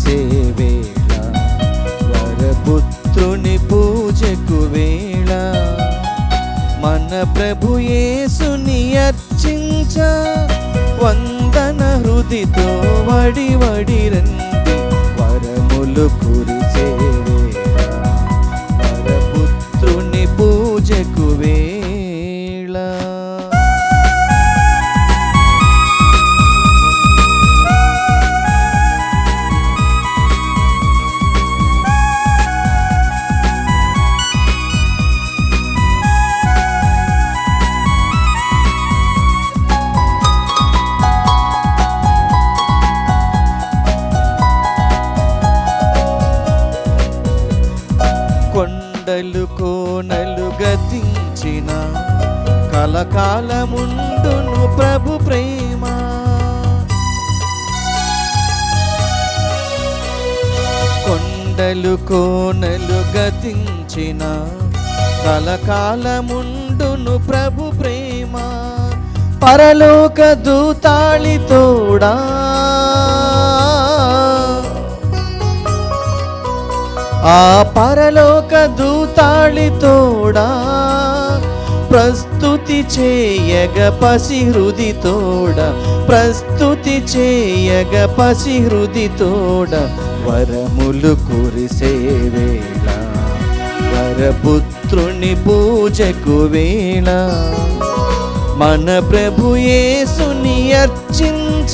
కురిసే వేళ, వరపుత్రుని పూజకు వేళ, మన ప్రభు యేసుని అర్చించ వందన హృదితో వడి వడి రండి, వరములు కురిసే వేళ, వరపుత్రుని పూజకు వేళ. కొండలు కోనలు గతించిన కలకాలముండును ప్రభు ప్రేమ, కొండలు కోనలు గతించిన కలకాలముండును ప్రభు ప్రేమ, పరలోక దూతాళితోడా ఆ పరలోక దూతాళితోడా ప్రస్తుతి చేయగ పసి హృదితోడ, ప్రస్తుతి చేయగ పసి హృదితోడ, వరములు కురిసే వేళ, వరపుత్రుని పూజకు వేళ, మన ప్రభు యేసుని అర్చించ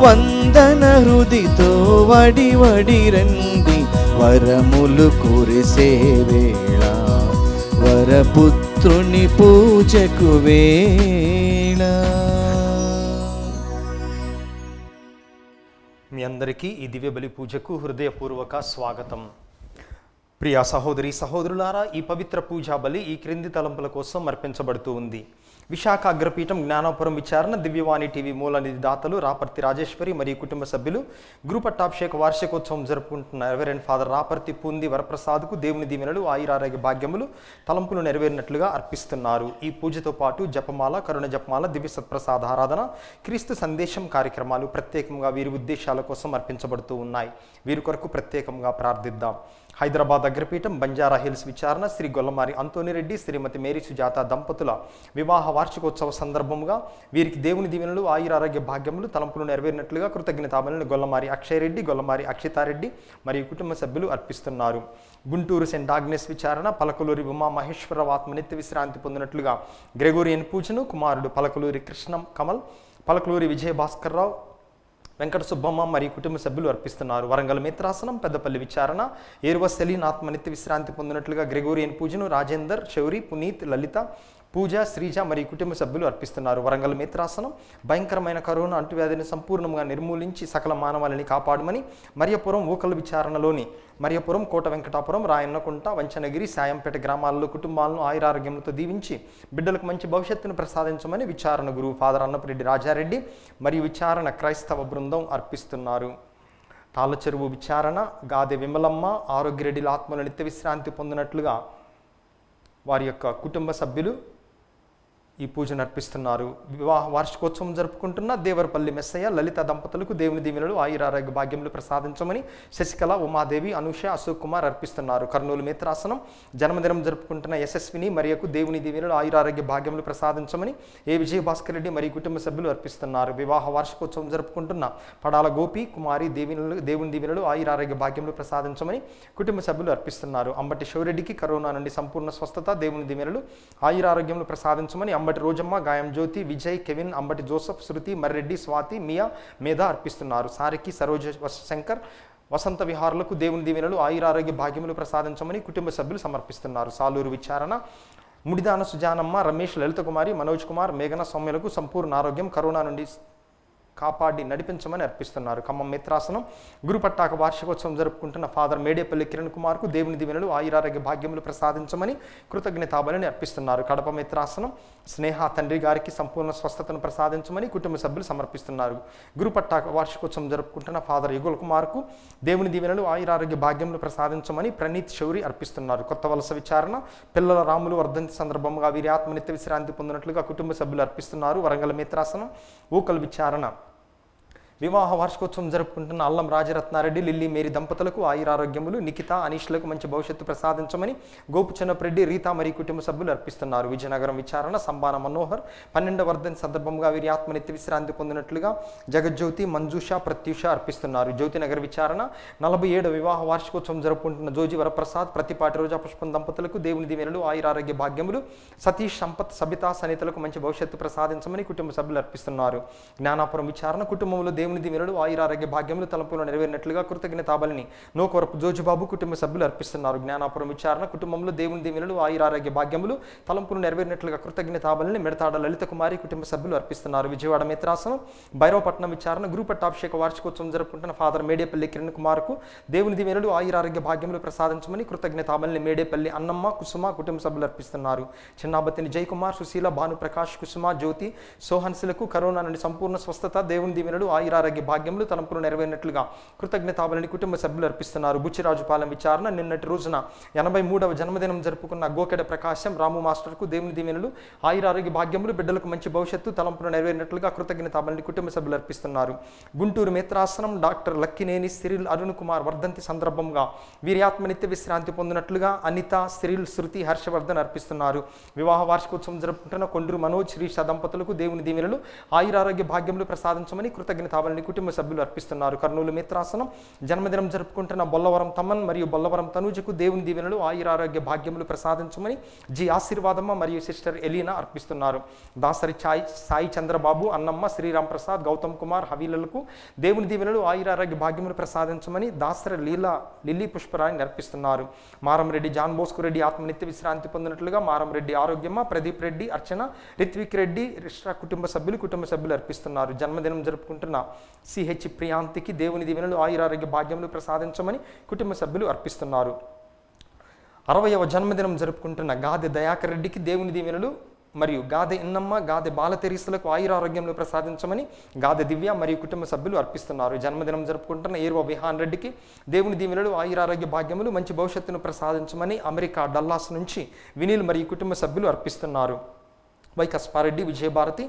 వందన హృదితో వడి వడి రండి, వరములు కురిసే వేళ, వరపుత్రుని పూజకు వేళ. మీ అందరికీ ఈ దివ్య బలి పూజకు హృదయపూర్వక స్వాగతం. ప్రియ సహోదరి సహోదరులారా, ఈ పవిత్ర పూజా బలి ఈ క్రింది తలంపుల కోసం అర్పించబడుతూ ఉంది. విశాఖ అగ్రపీఠం జ్ఞానాపురం విచారణ దివ్యవాణి టీవీ మూల నిధి దాతలు రాపర్తి రాజేశ్వరి మరియు కుటుంబ సభ్యులు గురుపట్టాభిషేక వార్షికోత్సవం జరుపుకుంటున్న రెవరెండ్ ఫాదర్ రాపర్తి పూంది వరప్రసాద్కు దేవుని దీవెనలు ఆయురారోగ్య భాగ్యములు తలంపులు నెరవేరినట్లుగా అర్పిస్తున్నారు. ఈ పూజతో పాటు జపమాల, కరుణ జపమాల, దివ్య సత్ప్రసాద ఆరాధన, క్రీస్తు సందేశం కార్యక్రమాలు ప్రత్యేకంగా వీరి ఉద్దేశాల కోసం అర్పించబడుతూ ఉన్నాయి. వీరి కొరకు ప్రత్యేకంగా ప్రార్థిద్దాం. హైదరాబాద్ అగ్రపీఠం బంజారా హిల్స్ విచారణ శ్రీ గొల్లమారి అంతోనిరెడ్డి శ్రీమతి మేరీ సుజాత దంపతుల వివాహ వార్షికోత్సవ సందర్భంగా వీరికి దేవుని దీవెనలు ఆయురారోగ్య భాగ్యములు తలంపులు నెరవేరినట్లుగా కృతజ్ఞతాబలులను గొల్లమారి అక్షయరెడ్డి, గొల్లమారి అక్షితారెడ్డి మరియు కుటుంబ సభ్యులు అర్పిస్తున్నారు. గుంటూరు సెంట్ ఆగ్నెస్ విచారణ పలకలూరి ఉమా మహేశ్వరరావు ఆత్మనిత్య విశ్రాంతి పొందినట్లుగా గ్రెగోరియన్ పూజను కుమారుడు పలకలూరి కృష్ణ కమల్, పలకలూరి విజయ భాస్కర్రావు, వెంకట సుబ్బమ్మ మరియు కుటుంబ సభ్యులు అర్పిస్తున్నారు. వరంగల్ మిత్రాసనం పెద్దపల్లి విచారణ ఏరువ సెలీన్ ఆత్మనిత్య విశ్రాంతి పొందినట్లుగా గ్రెగోరియన్ పూజను రాజేందర్, శౌరి, పునీత్, లలిత, పూజ, శ్రీజ మరియు కుటుంబ సభ్యులు అర్పిస్తున్నారు. వరంగల్ మిత్రాసనం భయంకరమైన కరోనా అంటువ్యాధిని సంపూర్ణంగా నిర్మూలించి సకల మానవాళిని కాపాడమని మరియపురం ఊకల విచారణలోని మరియపురం, కోట వెంకటాపురం, రాయన్నకుంట, వంచనగిరి, సాయంపేట గ్రామాల్లో కుటుంబాలను ఆయురారోగ్యంతో దీవించి బిడ్డలకు మంచి భవిష్యత్తును ప్రసాదించమని విచారణ గురువు ఫాదర్ అన్నపురెడ్డి రాజారెడ్డి మరియు విచారణ క్రైస్తవ బృందం అర్పిస్తున్నారు. తాళ్ళచెరువు విచారణ గాదె విమలమ్మ, ఆరోగ్యరెడ్డిల ఆత్మల నిత్య విశ్రాంతి పొందినట్లుగా వారి యొక్క కుటుంబ సభ్యులు ఈ పూజను అర్పిస్తున్నారు. వివాహ వార్షికోత్సవం జరుపుకుంటున్న దేవరపల్లి మెస్సయ్య, లలిత దంపతులకు దేవుని దీవెనలు ఆయురారోగ్య భాగ్యములు ప్రసాదించమని శశికళ, ఉమాదేవి, అనుష, అశోక్ కుమార్ అర్పిస్తున్నారు. కర్నూలు మిత్రాసనం జన్మదినం జరుపుకుంటున్న యశస్విని మరియకు దేవుని దీవెనలు ఆయురారోగ్య భాగ్యములు ప్రసాదించమని ఏ విజయ భాస్కర్ రెడ్డి మరియు కుటుంబ సభ్యులు అర్పిస్తున్నారు. వివాహ వార్షికోత్సవం జరుపుకుంటున్న పడాల గోపి కుమారి దేవుని దీవెనలు ఆయురారోగ్య భాగ్యములు ప్రసాదించమని కుటుంబ సభ్యులు అర్పిస్తున్నారు. అంబటి శివరెడ్డికి కరోనా నుండి సంపూర్ణ స్వస్థత, దేవుని దీవెనలు ఆయురారోగ్యములు ప్రసాదించమని అంబటి రోజమ్మ, గాయం జ్యోతి, విజయ్, కెవిన్, అంబటి జోసఫ్, శృతి, మర్రెడ్డి, స్వాతి, మియా, మేధ అర్పిస్తున్నారు. సారికి, సరోజ శంకర్, వసంత విహారులకు దేవుని దీవెనలు ఆయురారోగ్య భాగ్యములు ప్రసాదించమని కుటుంబ సభ్యులు సమర్పిస్తున్నారు. సాలూరు విచారణ ముడిదాన సుజానమ్మ, రమేష్, లలిత కుమారి, మనోజ్ కుమార్, మేఘన సౌమ్యులకు సంపూర్ణ ఆరోగ్యం, కరోనా నుండి కాపాడి నడిపించమని అర్పిస్తున్నారు. ఖమ్మం మిత్రాసనం గురుపట్టాక వార్షికోత్సవం జరుపుకుంటున్న ఫాదర్ మేడేపల్లి కిరణ్ కుమార్కు దేవుని దీవెనలు ఆయురారోగ్య భాగ్యములు ప్రసాదించమని కృతజ్ఞతాబలిని అర్పిస్తున్నారు. కడప మిత్రాసనం స్నేహ తండ్రి గారికి సంపూర్ణ స్వస్థతను ప్రసాదించమని కుటుంబ సభ్యులు సమర్పిస్తున్నారు. గురుపట్టాక వార్షికోత్సవం జరుపుకుంటున్న ఫాదర్ యుగల్ కుమార్కు దేవుని దీవెనలు ఆయురారోగ్య భాగ్యములు ప్రసాదించమని ప్రణీత్ శౌరి అర్పిస్తున్నారు. కొత్త వలస విచారణ పిల్లల రాములు వర్ధంతి సందర్భంగా వీరి ఆత్మనిత్య విశ్రాంతి పొందినట్లుగా కుటుంబ సభ్యులు అర్పిస్తున్నారు. వరంగల్ మిత్రాసనం ఊకల్ విచారణ వివాహ వార్షికోత్సవం జరుపుకుంటున్న అల్లం రాజరత్నారెడ్డి, లిల్లీ మేరీ దంపతులకు ఆయురారోగ్యములు, నిఖిత, అనీష్లకు మంచి భవిష్యత్తు ప్రసాదించమని గోపు చెన్నపరెడ్డి, రీతా మరియు కుటుంబ సభ్యులు అర్పిస్తున్నారు. విజయనగరం విచారణ సంబాన మనోహర్ 12వ వర్ధంతి సందర్భంగా వీరి ఆత్మ నిత్య విశ్రాంతి పొందినట్లుగా జగజ్యోతి, మంజుష, ప్రత్యూష అర్పిస్తున్నారు. జ్యోతినగర్ విచారణ 47వ వివాహ వార్షికోత్సవం జరుపుకుంటున్న జోజి వరప్రసాద్, ప్రతిపాటి రోజా పుష్పం దంపతులకు దేవుని దీవెనలు, ఆయురారోగ్య భాగ్యములు, సతీష్, సంపత్, సబితా సన్నితులకు మంచి భవిష్యత్తు ప్రసాదించమని కుటుంబ సభ్యులు అర్పిస్తున్నారు. జ్ఞానాపురం విచారణ కుటుంబంలో దేవుని దీవెనలు, ఆయురారోగ్య భాగ్యములు తలంపులో నెరవేరినట్లుగా కృతజ్ఞతాబలిని నోకొరపు జోజిబాబు కుటుంబ సభ్యులు అర్పిస్తున్నారు. జ్ఞానాపురం విచారణ కుటుంబంలో దేవుని దీవెనలు, ఆయురారోగ్య భాగ్యములు తలంపులు నెరవేరినట్లుగా కృతజ్ఞతాబలిని మెడతాడ లలిత కుమారి కుటుంబ సభ్యులు అర్పిస్తున్నారు. విజయవాడ మిత్రాసనం భైరవపట్నం విచారణ గురు పట్టాభిషేక వార్షికోత్సవం జరుపుకుంటున్న ఫాదర్ మేడేపల్లి కిరణ్ కుమార్కు దేవుని దీవెనలు, ఆయురారోగ్య భాగ్యములు ప్రసాదించమని కృతజ్ఞతాబలిని మేడేపల్లి అన్నమ్మ, కుసుమ కుటుంబ సభ్యులు అర్పిస్తున్నారు. చిన్నాబత్తిని జయకుమార్, సుశీల, భానుప్రకాష్, కుసుమ, జ్యోతి, సోహన్సులకు కరోనా నుండి సంపూర్ణ స్వస్థత, దేవుని దీవెనలు, ఆయురారోగ్య భాగ్యములు తలంపులు నెరవేరినట్లుగా కృతజ్ఞతాబలిని కుటుంబ సభ్యులు అర్పిస్తున్నారు. బుచ్చిరాజుపాలెం విచారణ నిన్నటి రోజున 83వ జన్మదినం జరుపుకున్న గోకెడ ప్రకాశం రాము మాస్టర్కు దేవుని దీవెనలు, ఆయురారోగ్య భాగ్యములు, బిడ్డలకు మంచి భవిష్యత్తు తలంపులు నెరవేరినట్లుగా కృతజ్ఞతాబలిని కుటుంబ సభ్యులు అర్పిస్తున్నారు. గుంటూరు మిత్రాసనం డాక్టర్ లక్కినేని సిరిల్ అరుణ్ కుమార్ వర్ధంతి సందర్భంగా వీరి ఆత్మ నిత్య విశ్రాంతి పొందినట్లుగా అనిత, సిరిల్, శృతి, హర్షవర్ధన్ అర్పిస్తున్నారు. వివాహ వార్షికోత్సవం జరుపుకుంటున్న కొండ్రు మనోజ్, శ్రీష దంపతులకు దేవుని దీవెనలు, ఆయురారోగ్య భాగ్యములు ప్రసాదించమని కృతజ్ఞతాబలిని కుటుంబ సభ్యులు అర్పిస్తున్నారు. కర్నూలు మిత్రాసనం జన్మదినం జరుపుకుంటున్న బొల్లవరం తమన్ మరియు బొల్లవరం తనూజకు దేవుని దీవెనలు, ఆయురారోగ్య భాగ్యములు ప్రసాదించమని జి ఆశీర్వాదమ్మ మరియు సిస్టర్ ఎలీనా అర్పిస్తున్నారు. దాసరి సాయి చంద్రబాబు, అన్నమ్మ, శ్రీరామ్ ప్రసాద్, గౌతమ్ కుమార్, హవీలలకు దేవుని దీవెనలు, ఆయురారోగ్య భాగ్యములు ప్రసాదించమని దాసరి లిల్లీ పుష్పరాణి అర్పిస్తున్నారు. మారంరెడ్డి జాన్ బోస్కు రెడ్డి ఆత్మ నిత్య విశ్రాంతి పొందినట్లుగా మారంరెడ్డి ఆరోగ్యమ్మ, ప్రదీప్ రెడ్డి, అర్చన, రిత్విక్ రెడ్డి, రిష్రా కుటుంబ సభ్యులు అర్పిస్తున్నారు. జన్మదినం జరుపుకుంటున్న సిహెచ్ ప్రియాంతికి దేవుని దీవెనలు, ఆయురారోగ్య భాగ్యములు ప్రసాదించమని కుటుంబ సభ్యులు అర్పిస్తున్నారు. 60వ జన్మదినం జరుపుకుంటున్న గాదె దయాకర్ రెడ్డికి దేవుని దీవెనలు మరియు గాదె ఇన్నమ్మ, గాదె బాలతెరీసులకు ఆయురారోగ్యంలో ప్రసాదించమని గాదె దివ్య మరియు కుటుంబ సభ్యులు అర్పిస్తున్నారు. జన్మదినం జరుపుకుంటున్న ఏర్వ విహాన్ రెడ్డికి దేవుని దీవెనలు, ఆయురారోగ్య భాగ్యములు, మంచి భవిష్యత్తును ప్రసాదించమని అమెరికా డల్లాస్ నుంచి వినీల్ మరియు కుటుంబ సభ్యులు అర్పిస్తున్నారు. వైకస్పారెడ్డి, విజయభారతి,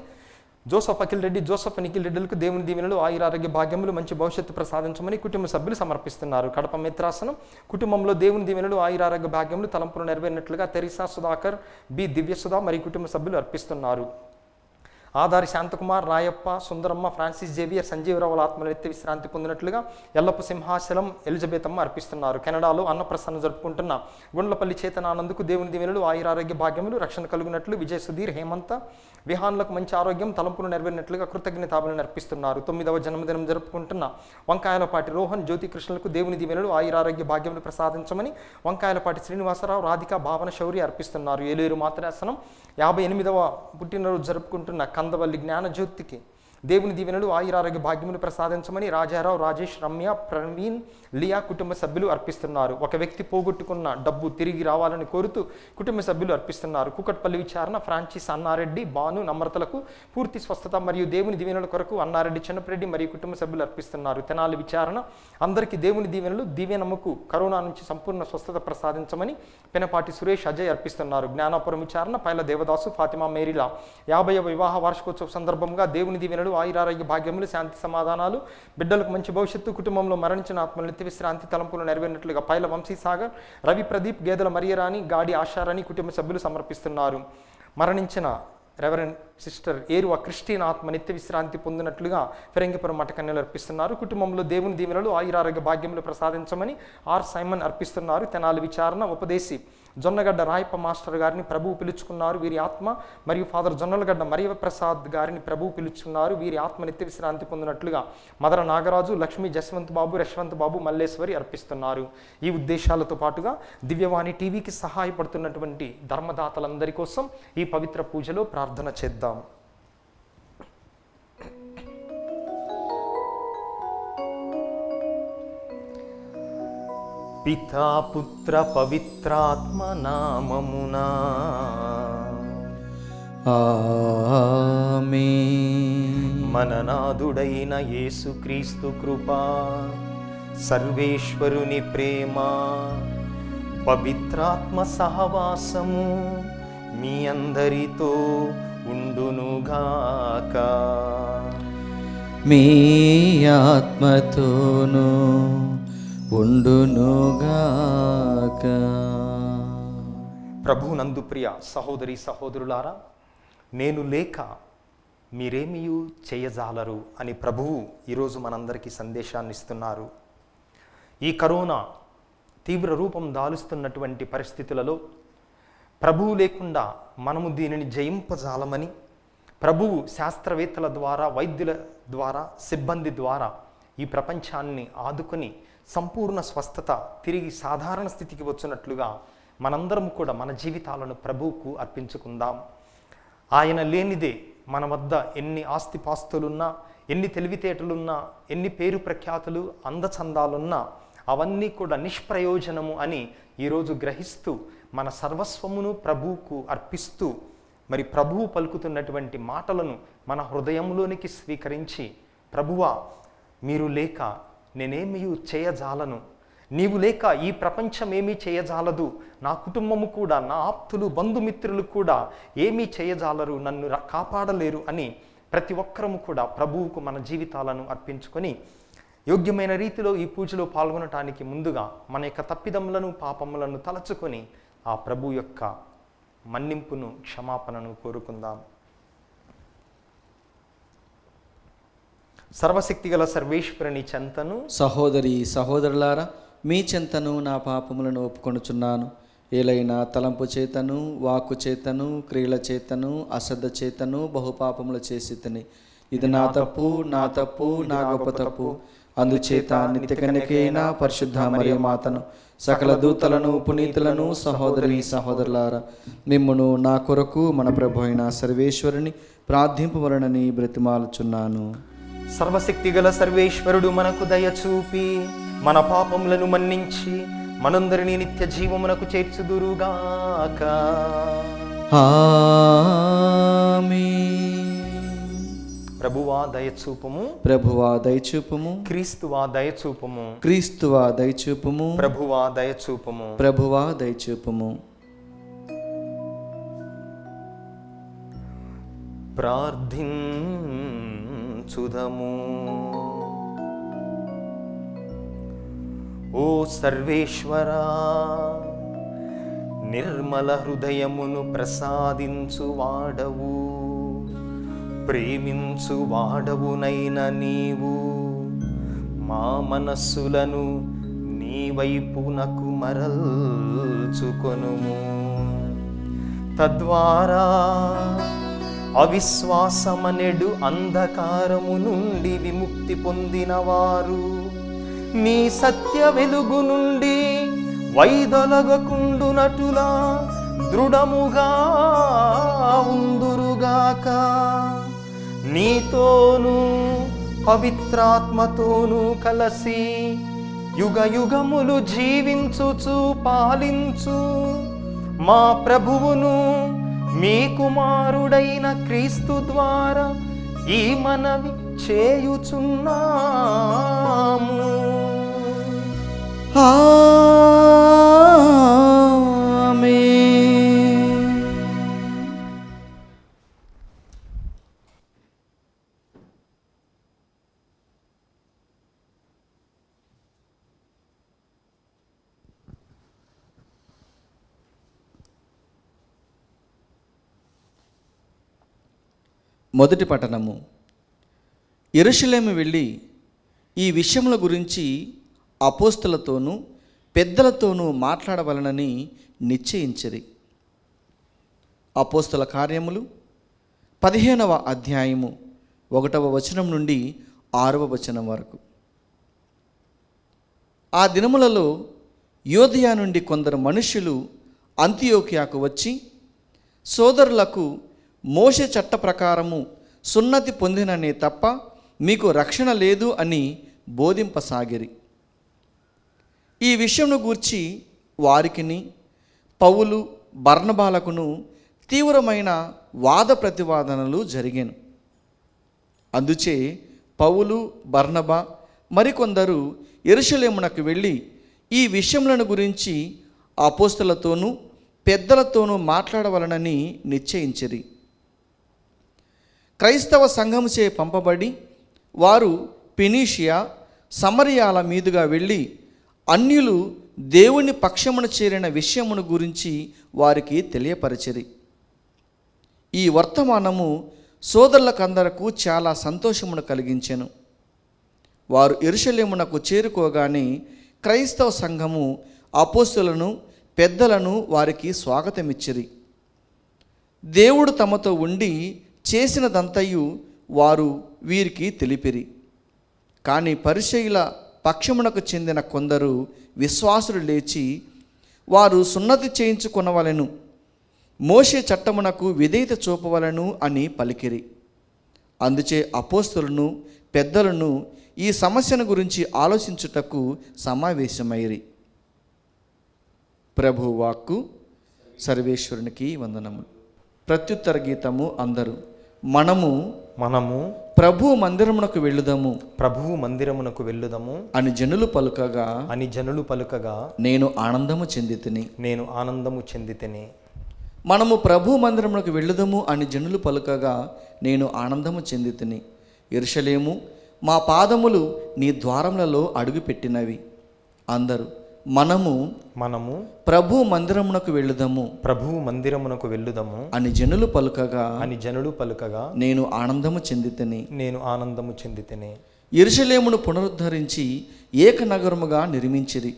జోసఫ్ అఖిల్ రెడ్డి, జోసఫ్ నిఖిల్ రెడ్డిలకు దేవుని దీవెనలు, ఆయురారోగ్య భాగ్యములు, మంచి భవిష్యత్తు ప్రసాదించమని కుటుంబ సభ్యులు సమర్పిస్తున్నారు. కడప మిత్రాసనం కుటుంబంలో దేవుని దీవెనలు, ఆయురారోగ్య భాగ్యములు తలంపులు నెరవేరినట్లుగా తెరిసా, సుధాకర్, బి దివ్యసుధ మరియు కుటుంబ సభ్యులు అర్పిస్తున్నారు. ఆదారి శాంతకుమార్, రాయప్ప, సుందరమ్మ, ఫ్రాన్సిస్ జేవియర్, సంజీవరావుల ఆత్మల నిత్య విశ్రాంతి పొందినట్లుగా ఎల్లప్పు సింహాచలం, ఎలిజబెతమ్మ అర్పిస్తున్నారు. కెనడాలో అన్నప్రసన్న జరుపుకుంటున్న గుండ్లపల్లి చేతనానందుకు దేవుని దీవెనలు, ఆయురారోగ్య భాగ్యములు, రక్షణ కలుగునట్లు విజయ్ సుధీర్, హేమంత, విహాన్లకు మంచి ఆరోగ్యం తలంపులు నెరవేరినట్లుగా కృతజ్ఞతాబలిని అర్పిస్తున్నారు. 9వ జన్మదినం జరుపుకుంటున్న వంకాయలపాటి రోహన్, జ్యోతి కృష్ణులకు దేవుని దీవెనలు, ఆయురారోగ్య భాగ్యములు ప్రసాదించమని వంకాయలపాటి శ్రీనివాసరావు, రాధిక, భావన, శౌర్య అర్పిస్తున్నారు. ఏలేరు మాత్రాసనం 58వ పుట్టినరోజు జరుపుకుంటున్న కందవల్లి జ్ఞానజ్యోతికి దేవుని దీవెనలు, ఆయురారోగ్య భాగ్యములు ప్రసాదించమని రాజారావు, రాజేష్, రమ్య, ప్రవీణ్, లియా కుటుంబ సభ్యులు అర్పిస్తున్నారు. ఒక వ్యక్తి పోగొట్టుకున్న డబ్బు తిరిగి రావాలని కోరుతూ కుటుంబ సభ్యులు అర్పిస్తున్నారు. కుకట్పల్లి విచారణ ఫ్రాన్సిస్, అన్నారెడ్డి, భాను, నమ్రతలకు పూర్తి స్వస్థత మరియు దేవుని దీవెనల కొరకు అన్నారెడ్డి, చిన్నపరెడ్డి మరియు కుటుంబ సభ్యులు అర్పిస్తున్నారు. తెనాలి విచారణ అందరికీ దేవుని దీవెనలు, దీవెనమ్మకు కరోనా నుంచి సంపూర్ణ స్వస్థత ప్రసాదించమని పెనపాటి సురేష్, అజయ్ అర్పిస్తున్నారు. జ్ఞానాపురం విచారణ పైల దేవదాసు, ఫాతిమా మేరీలా 50వ వివాహ వార్షికోత్సవ సందర్భంగా దేవుని దీవెనలు, ఆయురారోగ్య భాగ్యములు, శాంతి సమాధానాలు, బిడ్డలకు మంచి భవిష్యత్తు, కుటుంబంలో మరణించిన ఆత్మల నిత్య విశ్రాంతి తలంపులు నెరవేరినట్లుగా పైల వంశీసాగర్, రవి ప్రదీప్, గేదెల మరియరాణి, గాడి ఆశారాణి కుటుంబ సభ్యులు సమర్పిస్తున్నారు. మరణించిన రెవరెండ్ సిస్టర్ ఏరువ క్రిస్టియన్ ఆత్మ నిత్య విశ్రాంతి పొందినట్లుగా ఫిరంగిపురం మఠకన్యలు అర్పిస్తున్నారు. కుటుంబంలో దేవుని దీవెనలు, ఆయురారోగ్య భాగ్యములు ప్రసాదించమని ఆర్ సైమన్ అర్పిస్తున్నారు. తెనాలి విచారణ ఉపదేశి జొన్నగడ్డ రాయప్ప మాస్టర్ గారిని ప్రభువు పిలుచుకున్నారు. వీరి ఆత్మ మరియు ఫాదర్ జొన్నలగడ్డ మరియ ప్రసాద్ గారిని ప్రభువు పిలుచుకున్నారు. వీరి ఆత్మ నిత్య విశ్రాంతి పొందినట్లుగా మదర నాగరాజు, లక్ష్మీ, జస్వంత్ బాబు, యశ్వంత్ బాబు, మల్లేశ్వరి అర్పిస్తున్నారు. ఈ ఉద్దేశాలతో పాటుగా దివ్యవాణి టీవీకి సహాయపడుతున్నటువంటి ధర్మదాతలందరి కోసం ఈ పవిత్ర పూజలో ప్రార్థన చేద్దాం. పితా పుత్ర పవిత్రాత్మ నామమునా ఆమేన్. మననాథుడైన యేసుక్రీస్తు కృప, సర్వేశ్వరుని ప్రేమ, పవిత్రాత్మ సహవాసము మీ అందరితో ఉండునుగాక. మీ ఆత్మతోనూ ఉండునుగాక. ప్రభునందు ప్రియ సహోదరి సహోదరులారా, నేను లేక మీరేమియూ చేయజాలరు అని ప్రభువు ఈరోజు మనందరికీ సందేశాన్ని ఇస్తున్నారు. ఈ కరోనా తీవ్ర రూపం దాలుస్తున్నటువంటి పరిస్థితులలో ప్రభువు లేకుండా మనము దీనిని జయింపజాలమని ప్రభువు శాస్త్రవేత్తల ద్వారా, వైద్యుల ద్వారా, సిబ్బంది ద్వారా ఈ ప్రపంచాన్ని ఆదుకొని సంపూర్ణ స్వస్థత, తిరిగి సాధారణ స్థితికి వచ్చినట్లుగా మనందరం కూడా మన జీవితాలను ప్రభువుకు అర్పించుకుందాం. ఆయన లేనిదే మన వద్ద ఎన్ని ఆస్తిపాస్తులున్నా, ఎన్ని తెలివితేటలున్నా, ఎన్ని పేరు ప్రఖ్యాతులు, అందచందాలున్నా అవన్నీ కూడా నిష్ప్రయోజనము అని ఈరోజు గ్రహిస్తూ మన సర్వస్వమును ప్రభువుకు అర్పిస్తూ మరి ప్రభువు పలుకుతున్నటువంటి మాటలను మన హృదయంలోనికి స్వీకరించి, ప్రభువా మీరు లేక నేనేమీ చేయజాలను, నీవు లేక ఈ ప్రపంచం ఏమీ చేయజాలదు, నా కుటుంబము కూడా, నా ఆప్తులు బంధుమిత్రులు కూడా ఏమీ చేయజాలరు, నన్ను కాపాడలేరు అని ప్రతి ఒక్కరము కూడా ప్రభువుకు మన జీవితాలను అర్పించుకొని యోగ్యమైన రీతిలో ఈ పూజలో పాల్గొనటానికి ముందుగా మన యొక్క తప్పిదములను, పాపములను తలచుకొని ఆ ప్రభు యొక్క మన్నింపును, క్షమాపణను కోరుకుందాం. సర్వశక్తిగల సర్వేశ్వరుని చెంతను, సహోదరి సహోదరులారా, మీ చెంతను నా పాపములను ఒప్పుకొనుచున్నాను. ఏలైనా తలంపు చేతను, వాక్కు చేతను, క్రియల చేతను, అశ్రద్ధ చేతను బహుపాపములు చేసి తిని. ఇది నా తప్పు, నా గొప్ప తప్పు. అందుచేత నిత్యకన్యకైన పరిశుద్ధ మరియ మాతను, సకల దూతలను, పునీతులను, సహోదరి సహోదరులారా, మిమ్మును నా కొరకు మన ప్రభు అయిన సర్వేశ్వరుని ప్రార్థింపవలనని బ్రతిమాలుచున్నాను. సర్వశక్తిగల సర్వేశ్వరుడు మనకు దయచూపి మన పాపములను మన్నించి మనందరినీ నిత్య జీవమునకు చేర్చుదురుగాక. ఆమేన్. ప్రభువా దయచూపము, ప్రభువా దయచూపము, క్రీస్తువా దయచూపము, క్రీస్తువా దయచూపము, ప్రభువా దయచూపము, ప్రభువా దయచూపము. ప్రార్థించుదము. ఓ సర్వేశ్వరా, నిర్మల హృదయమును ప్రసాదించువాడవు, ప్రేమించువాడవునైన నీవు మా మనస్సులను నీ వైపునకు మరల్చుకొనుము. తద్వారా అవిశ్వాసమనెడు అంధకారము నుండి విముక్తి పొందిన వారు నీ సత్య వెలుగు నుండి వైదొలగకుండునటులా దృఢముగా ఉందురుగాక. నీతోనూ పవిత్రాత్మతోనూ కలసి యుగ యుగములు జీవించుచు పాలించు మా ప్రభువును మీ కుమారుడైన క్రీస్తు ద్వారా ఈ మనవి చేయుచున్నాము. ఆమేన్. మొదటి పట్టణము. యెరూషలేము వెళ్ళి ఈ విషయముల గురించి అపోస్తలతోనూ పెద్దలతోనూ మాట్లాడవలనని నిశ్చయించిరి. అపోస్తల కార్యములు 15వ అధ్యాయము 1వ వచనం నుండి 6వ వచనం వరకు. ఆ దినములలో యోదయ నుండి కొందరు మనుష్యులు అంతియోకియాకు వచ్చి, సోదరులకు మోషే చట్ట ప్రకారము సున్నతి పొందిననే తప్ప మీకు రక్షణ లేదు అని బోధింపసాగిరి. ఈ విషయంను గూర్చి వారికిని పౌలు బర్నబాలకును తీవ్రమైన వాద ప్రతివాదనలు జరిగాను. అందుచే పౌలు, బర్నబా మరికొందరు యెరూషలేమునకు వెళ్ళి ఈ విషయములను గురించి అపోస్తలతోనూ పెద్దలతోనూ మాట్లాడవలనని నిశ్చయించిరి. క్రైస్తవ సంఘముచే పంపబడి వారు ఫెనీషియా సమరయాల మీదుగా వెళ్ళి అన్యులు దేవుని పక్షమున చేరిన విషయమును గురించి వారికి తెలియపరచిరి. ఈ వర్తమానము సోదరులకందరకు చాలా సంతోషమును కలిగించెను. వారు యెరూషలేమునకు చేరుకోగానే క్రైస్తవ సంఘము అపోస్తలులను పెద్దలను వారికి స్వాగతమిచ్చిరి. దేవుడు తమతో ఉండి చేసినదంతయు వారు వీరికి తెలిపిరి. కానీ పరిసయ్యుల పక్షమునకు చెందిన కొందరు విశ్వాసులు లేచి వారు సున్నతి చేయించుకొనవలెను, మోషే చట్టమునకు విధేయత చూపవలను అని పలికిరి. అందుచే అపోస్తలులను పెద్దలను ఈ సమస్యను గురించి ఆలోచించుటకు సమావేశమైరి. ప్రభు వాక్కు. సర్వేశ్వరునికి వందనములు. ప్రత్యుత్తర గీతము. అందరూ మనము ప్రభు మందిరమునకు వెళ్ళుదము, ప్రభువు మందిరమునకు వెళ్ళుదము అని జనులు పలుకగా నేను ఆనందము చెందితిని. మనము ప్రభు మందిరమునకు వెళ్ళుదము అని జనులు పలుకగా నేను ఆనందము చెందితిని. యెరూషలేము, మా పాదములు నీ ద్వారములలో అడుగుపెట్టినవి. అందరూ మనము ప్రభు మందిరమునకు వెళ్ళుదము అని జనులు పలుకగా నేను ఆనందము చెందితిని. యెరూషలేమును పునరుద్ధరించి ఏకనగరముగా నిర్మించిరి.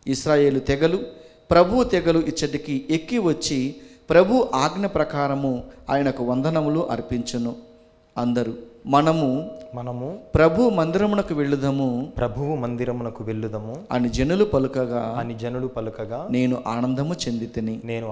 ఇశ్రాయేలు తెగలు ప్రభు తెగలు ఇచ్చటికి ఎక్కి వచ్చి ప్రభు ఆజ్ఞ ప్రకారము ఆయనకు వందనములు అర్పించును. అందరూ మనము ప్రభు మందిరమునకు వెళ్ళుదము అని జనులు పలుకగా నేను ఆనందము చెందితిని. నేను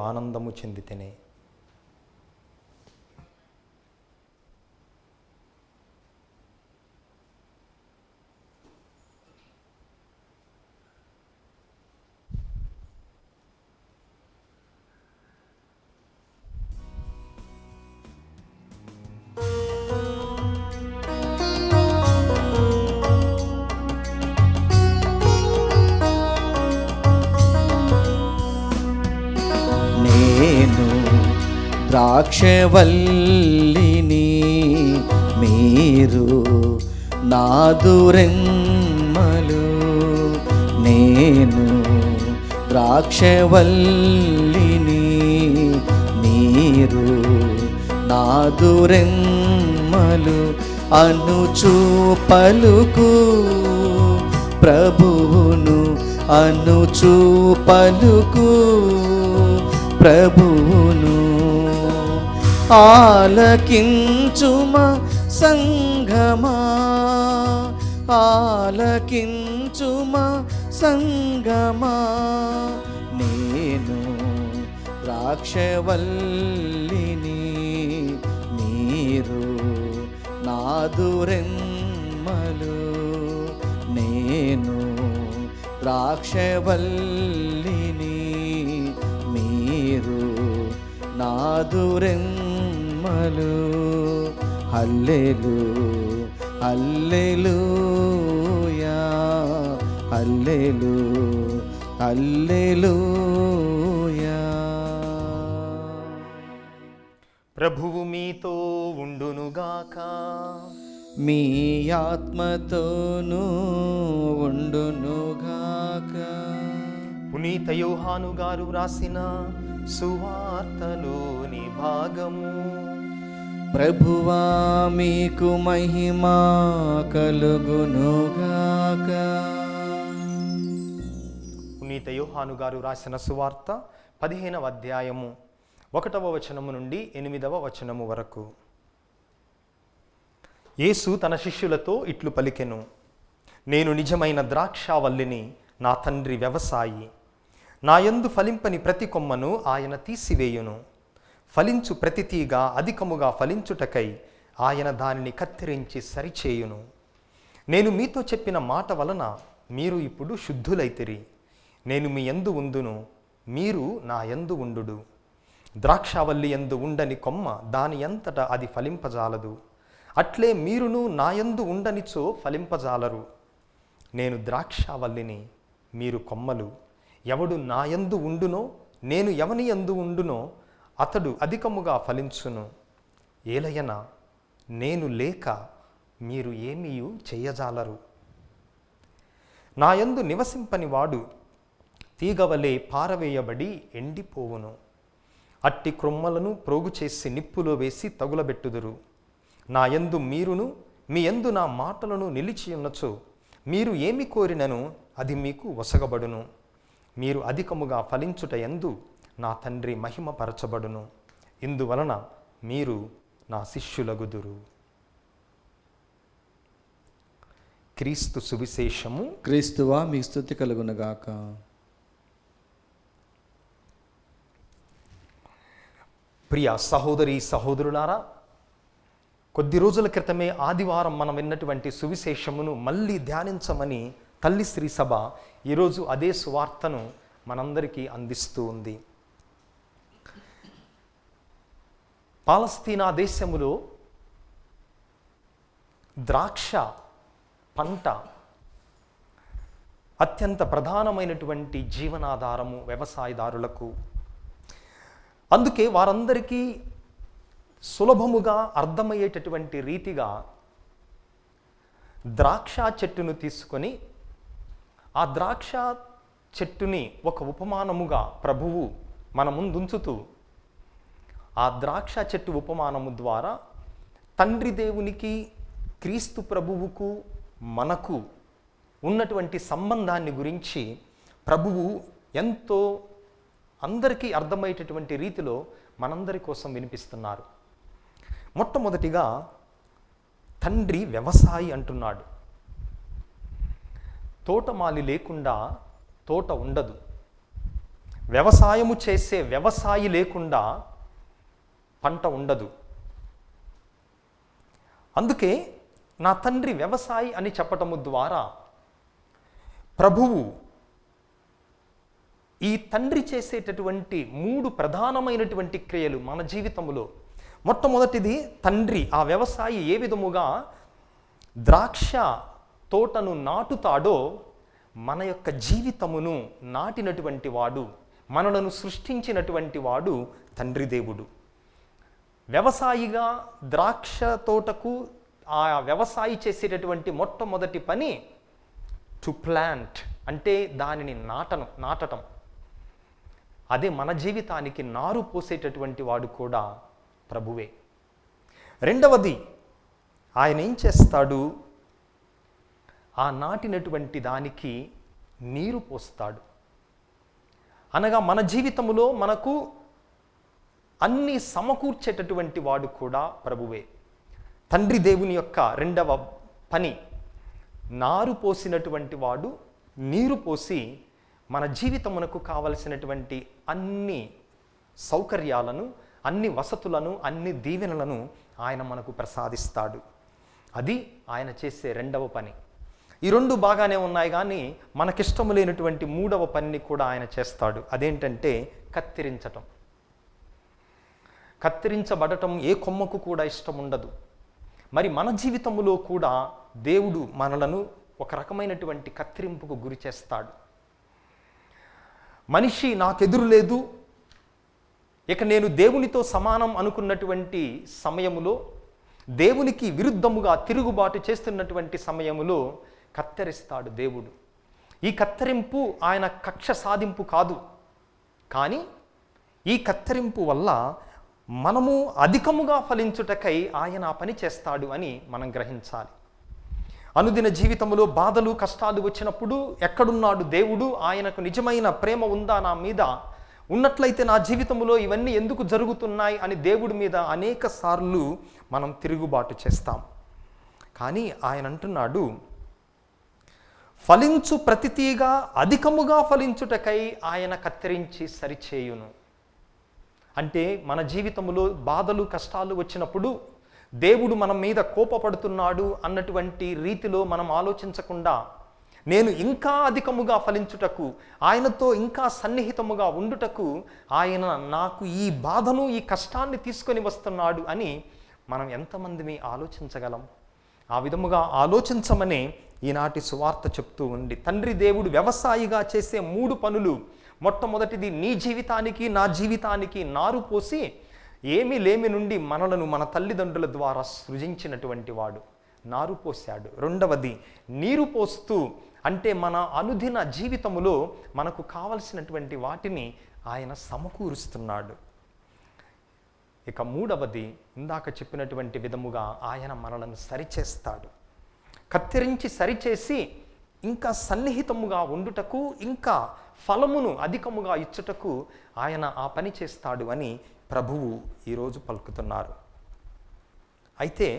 ద్రాక్షవల్లిని, మీరు నాదురెమ్మలు. నేను ద్రాక్షవల్లిని, మీరు నాదురెమ్మలు అనుచు పలుకు ప్రభువును, అనుచు పలుకు ప్రభువును. ఆలకించుమా సంగమా, ఆలకించుమా సంగమా. నేను ద్రాక్షవల్లిని, మీరు నాదురెమ్మలు. నేను ద్రాక్షవల్లిని, మీరు నాదురెమ్మలు. హల్లెలూయా, హల్లెలూయా. ప్రభువు మీతో ఉండునుగాక, మీ ఆత్మతోనూ ఉండునుగాక. పునీత యోహాను గారు వ్రాసిన సువార్తలోని భాగము. ప్రభువా మీకు మహిమ కలుగునుగాక. పునీత యోహాను గారు రాసిన సువార్త 15వ అధ్యాయము 1వ వచనము నుండి 8వ వచనము వరకు. యేసు తన శిష్యులతో ఇట్లు పలికెను, నేను నిజమైన ద్రాక్షావల్లిని, నా తండ్రి వ్యవసాయి. నా యందు ఫలింపని ప్రతి కొమ్మను ఆయన తీసివేయును. ఫలించు ప్రతి తీగ అధికముగా ఫలించుటకై ఆయన దానిని కత్తిరించి సరిచేయును. నేను మీతో చెప్పిన మాట వలన మీరు ఇప్పుడు శుద్ధులైతిరి. నేను మీ యందు ఉందును, మీరు నా యందు ఉండుడు. ద్రాక్షావల్లి యందు ఉండని కొమ్మ దాని అంతటా అది ఫలింపజాలదు. అట్లే మీరును నా యందు ఉండనిచో ఫలింపజాలరు. నేను ద్రాక్షావల్లిని, మీరు కొమ్మలు. ఎవడు నా యందు ఉండునో, నేను ఎవని యందు ఉండునో అతడు అధికముగా ఫలించును. ఏలయన నేను లేక మీరు ఏమీయు చేయజాలరు. నా యందు నివసింపని వాడు తీగవలే పారవేయబడి ఎండిపోవును. అట్టి క్రొమ్మలను ప్రోగు చేసి నిప్పులో వేసి తగులబెట్టుదురు. నా యందు మీరును మీ యందు నా మాటలను నిలిచి ఉన్నచో మీరు ఏమి కోరినను అది మీకు వసగబడును. మీరు అధికముగా ఫలించుట యందు నా తండ్రి మహిమపరచబడును. ఇందువలన మీరు నా శిష్యులగుదురు. క్రీస్తు సువిశేషము. క్రీస్తువా మీ స్తుతి కలుగునగాక. ప్రియ సహోదరి సహోదరులారా, కొద్ది రోజుల క్రితమే ఆదివారం మనం విన్నటువంటి సువిశేషమును మళ్ళీ ధ్యానించమని తల్లి శ్రీ సభ ఈరోజు అదే సువార్తను మనందరికీ అందిస్తూ ఉంది. పాలస్తీనా దేశములో ద్రాక్ష పంట అత్యంత ప్రధానమైనటువంటి జీవనాధారము వ్యవసాయదారులకు. అందుకే వారందరికీ సులభముగా అర్థమయ్యేటటువంటి రీతిగా ద్రాక్ష చెట్టును తీసుకొని ఆ ద్రాక్ష చెట్టుని ఒక ఉపమానముగా ప్రభువు మన ముందుంచుతూ ఆ ద్రాక్ష చెట్టు ఉపమానము ద్వారా తండ్రి దేవునికి, క్రీస్తు ప్రభువుకు, మనకు ఉన్నటువంటి సంబంధాన్ని గురించి ప్రభువు ఎంతో అందరికీ అర్థమయ్యేటటువంటి రీతిలో మనందరి కోసం వినిపిస్తున్నారు. మొట్టమొదటిగా తండ్రి వ్యవసాయి అంటున్నాడు. తోటమాలి లేకుండా తోట ఉండదు. వ్యవసాయము చేసే వ్యవసాయి లేకుండా పంట ఉండదు. అందుకే నా తండ్రి వ్యవసాయి అని చెప్పటము ద్వారా ప్రభువు ఈ తండ్రి చేసేటటువంటి 3 ప్రధానమైనటువంటి క్రియలు మన జీవితంలో. మొట్టమొదటిది తండ్రి, ఆ వ్యవసాయి ఏ విధముగా ద్రాక్ష తోటను నాటుతాడో మన యొక్క జీవితమును నాటినటువంటి వాడు, మనలను సృష్టించినటువంటి వాడు తండ్రి దేవుడు. వ్యవసాయిగా ద్రాక్ష తోటకు ఆ వ్యవసాయి చేసేటటువంటి మొట్టమొదటి పని టు ప్లాంట్, అంటే దానిని నాటటం. అదే మన జీవితానికి నారు పోసేటటువంటి వాడు కూడా ప్రభువే. రెండవది, ఆయన ఏం చేస్తాడు? ఆ నాటినటువంటి దానికి నీరు పోస్తాడు. అనగా మన జీవితంలో మనకు అన్ని సమకూర్చేటటువంటి వాడు కూడా ప్రభువే. తండ్రి దేవుని యొక్క రెండవ పని, నారు పోసినటువంటి వాడు నీరు పోసి మన జీవితమునకు కావలసినటువంటి అన్ని సౌకర్యాలను, అన్ని వసతులను, అన్ని దీవెనలను ఆయన మనకు ప్రసాదిస్తాడు. అది ఆయన చేసే రెండవ పని. ఈ 2 బాగానే ఉన్నాయి, కానీ మనకిష్టము లేనటువంటి 3వ పనిని కూడా ఆయన చేస్తాడు. అదేంటంటే కత్తిరించటం. కత్తిరించబడటం ఏ కొమ్మకు కూడా ఇష్టం ఉండదు. మరి మన జీవితంలో కూడా దేవుడు మనలను ఒక రకమైనటువంటి కత్తిరింపుకు గురి చేస్తాడు. మనిషి నాకెదురు లేదు, ఇక నేను దేవునితో సమానం అనుకున్నటువంటి సమయములో, దేవునికి విరుద్ధముగా తిరుగుబాటు చేస్తున్నటువంటి సమయములో కత్తెరిస్తాడు దేవుడు. ఈ కత్తెరింపు ఆయన కక్ష సాధింపు కాదు, కానీ ఈ కత్తెరింపు వల్ల మనము అధికముగా ఫలించుటకై ఆయన ఆ పని చేస్తాడు అని మనం గ్రహించాలి. అనుదిన జీవితంలో బాధలు, కష్టాలు వచ్చినప్పుడు ఎక్కడున్నాడు దేవుడు? ఆయనకు నిజమైన ప్రేమ ఉందా నా మీద? ఉన్నట్లయితే నా జీవితంలో ఇవన్నీ ఎందుకు జరుగుతున్నాయి అని దేవుడి మీద అనేక సార్లు మనం తిరుగుబాటు చేస్తాం. కానీ ఆయన అంటున్నాడు, ఫలించు ప్రతి తీగ అధికముగా ఫలించుటకై ఆయన కత్తిరించి సరిచేయును. అంటే మన జీవితంలో బాధలు, కష్టాలు వచ్చినప్పుడు దేవుడు మన మీద కోపపడుతున్నాడు అన్నటువంటి రీతిలో మనం ఆలోచించకుండా, నేను ఇంకా అధికముగా ఫలించుటకు, ఆయనతో ఇంకా సన్నిహితముగా ఉండుటకు ఆయన నాకు ఈ బాధను, ఈ కష్టాన్ని తీసుకొని వస్తున్నాడు అని మనం ఎంతమందిని ఆలోచించగలం? ఆ విధముగా ఆలోచించమనే ఈనాటి సువార్త చెప్తూ ఉంది. తండ్రి దేవుడు వ్యవసాయిగా చేసే 3 పనులు. మొట్టమొదటిది, నీ జీవితానికి, నా జీవితానికి నారు పోసి ఏమీ లేమి నుండి మనలను మన తల్లిదండ్రుల ద్వారా సృజించినటువంటి వాడు. నారు పోశాడు. రెండవది నీరు పోస్తూ, అంటే మన అనుదిన జీవితములో మనకు కావలసినటువంటి వాటిని ఆయన సమకూరుస్తున్నాడు. ఇక మూడవది, ఇందాక చెప్పినటువంటి విధముగా ఆయన మనలను సరిచేస్తాడు. కత్తిరించి సరిచేసి ఇంకా సన్నిహితముగా ఉండుటకు, ఇంకా ఫలమును అధికముగా ఇచ్చుటకు ఆయన ఆ పని చేస్తాడు అని ప్రభువు ఈరోజు పలుకుతున్నారు. అయితే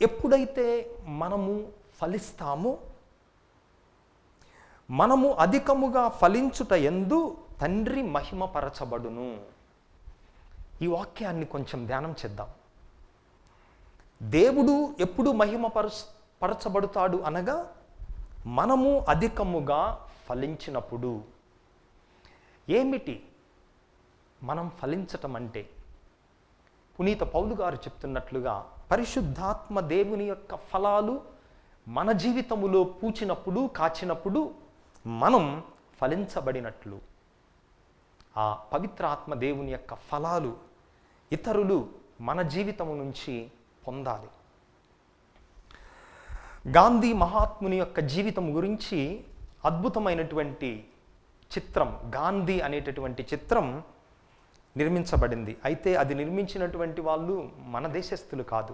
ఎప్పుడైతే మనము ఫలిస్తామో, మనము అధికముగా ఫలించుట యందు తండ్రి మహిమపరచబడును. ఈ వాక్యాన్ని కొంచెం ధ్యానం చేద్దాం. దేవుడు ఎప్పుడు పరచబడతాడు అనగా, మనము అధికముగా ఫలించినప్పుడు. ఏమిటి మనం ఫలించటం అంటే? పునీత పౌలు గారు చెప్తున్నట్లుగా, పరిశుద్ధాత్మ దేవుని యొక్క ఫలాలు మన జీవితములో పూచినప్పుడు, కాచినప్పుడు మనం ఫలించబడినట్లు. ఆ పవిత్రాత్మ దేవుని యొక్క ఫలాలు ఇతరులు మన జీవితము నుంచి పొందాలి. గాంధీ మహాత్ముని యొక్క జీవితం గురించి అద్భుతమైనటువంటి చిత్రం, గాంధీ అనేటటువంటి చిత్రం నిర్మించబడింది. అయితే అది నిర్మించినటువంటి వాళ్ళు మన దేశస్థులు కాదు,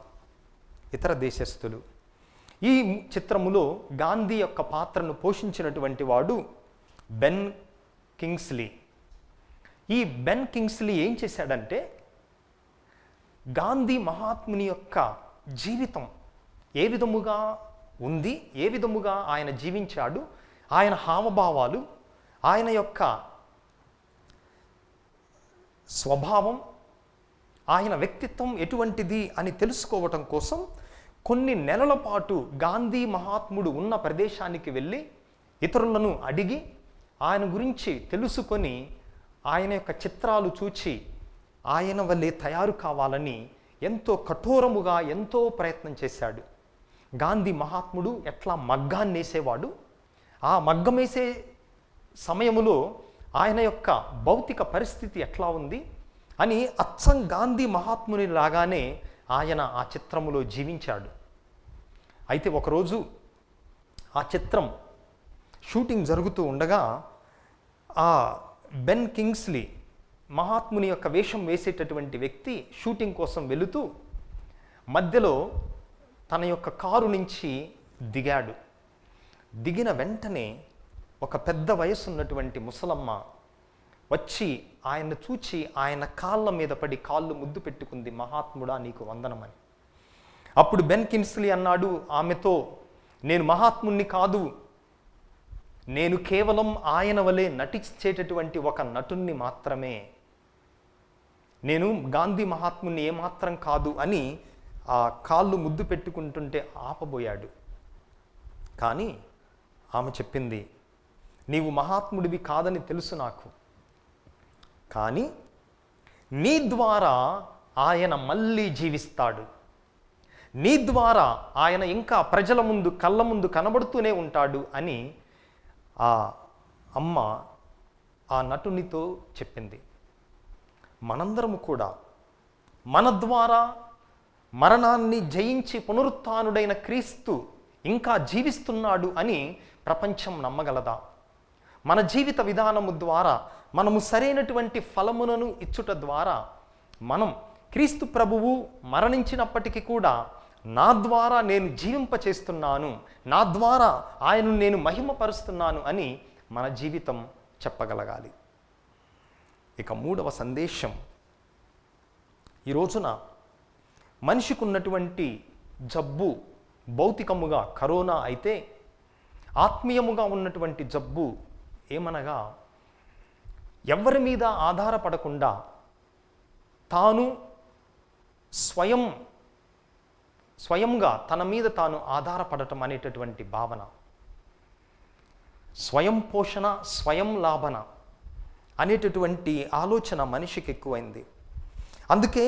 ఇతర దేశస్థులు. ఈ చిత్రములో గాంధీ యొక్క పాత్రను పోషించినటువంటి వాడు బెన్ కింగ్స్లీ. ఈ బెన్ కింగ్స్లీ ఏం చేశాడంటే, గాంధీ మహాత్ముని యొక్క జీవితం ఏ విధముగా ఉంది, ఏ విధముగా ఆయన జీవించాడు, ఆయన హావభావాలు, ఆయన యొక్క స్వభావం, ఆయన వ్యక్తిత్వం ఎటువంటిది అని తెలుసుకోవటం కోసం కొన్ని నెలల పాటు గాంధీ మహాత్ముడు ఉన్న ప్రదేశానికి వెళ్ళి ఇతరులను అడిగి ఆయన గురించి తెలుసుకొని, ఆయన యొక్క చిత్రాలు చూచి ఆయన వల్లే తయారు కావాలని ఎంతో కఠోరముగా ఎంతో ప్రయత్నం చేశాడు. గాంధీ మహాత్ముడు ఎట్లా మగ్గాన్ని వేసేవాడు, ఆ మగ్గమేసే సమయములో ఆయన యొక్క భౌతిక పరిస్థితి ఎట్లా ఉంది అని అచ్చం గాంధీ మహాత్ముని లాగానే ఆయన ఆ చిత్రములో జీవించాడు. అయితే ఒకరోజు ఆ చిత్రం షూటింగ్ జరుగుతూ ఉండగా ఆ బెన్ కింగ్స్లీ మహాత్ముని యొక్క వేషం వేసేటటువంటి వ్యక్తి షూటింగ్ కోసం వెళుతూ మధ్యలో తన యొక్క కారు నుంచి దిగాడు. దిగిన వెంటనే ఒక పెద్ద వయసు ఉన్నటువంటి ముసలమ్మ వచ్చి ఆయన్ని చూచి ఆయన కాళ్ళ మీద పడి కాళ్ళు ముద్దు పెట్టుకుంది, మహాత్ముడా నీకు వందనమని. అప్పుడు బెన్ కింగ్స్లీ అన్నాడు ఆమెతో, నేను మహాత్ముని కాదు, నేను కేవలం ఆయన వలె నటించేటటువంటి ఒక నటుణ్ణి మాత్రమే, నేను గాంధీ మహాత్ముని ఏమాత్రం కాదు అని ఆ కాళ్ళు ముద్దు పెట్టుకుంటుంటే ఆపబోయాడు. కానీ ఆమె చెప్పింది, నీవు మహాత్ముడివి కాదని తెలుసు నాకు, కానీ నీ ద్వారా ఆయన మళ్ళీ జీవిస్తాడు, నీ ద్వారా ఆయన ఇంకా ప్రజల ముందు కళ్ళ ముందు కనబడుతూనే ఉంటాడు అని ఆ అమ్మ ఆ నటునితో చెప్పింది. మనందరము కూడా మన ద్వారా మరణాన్ని జయించి పునరుత్థానుడైన క్రీస్తు ఇంకా జీవిస్తున్నాడు అని ప్రపంచం నమ్మగలదా? మన జీవిత విధానము ద్వారా మనము సరైనటువంటి ఫలములను ఇచ్చుట ద్వారా మనం క్రీస్తు ప్రభువు మరణించినప్పటికీ కూడా నా ద్వారా నేను జీవింపచేస్తున్నాను, నా ద్వారా ఆయనను నేను మహిమపరుస్తున్నాను అని మన జీవితం చెప్పగలగాలి. ఇక మూడవ సందేశం, ఈ రోజున మనిషికి ఉన్నటువంటి జబ్బు భౌతికముగా కరోనా అయితే, ఆత్మీయముగా ఉన్నటువంటి జబ్బు ఏమనగా ఎవరి మీద ఆధారపడకుండా తాను స్వయంగా తన మీద తాను ఆధారపడటం అనేటటువంటి భావన, స్వయం పోషణ, స్వయం లాభన అనేటటువంటి ఆలోచన మనిషికి ఎక్కువైంది. అందుకే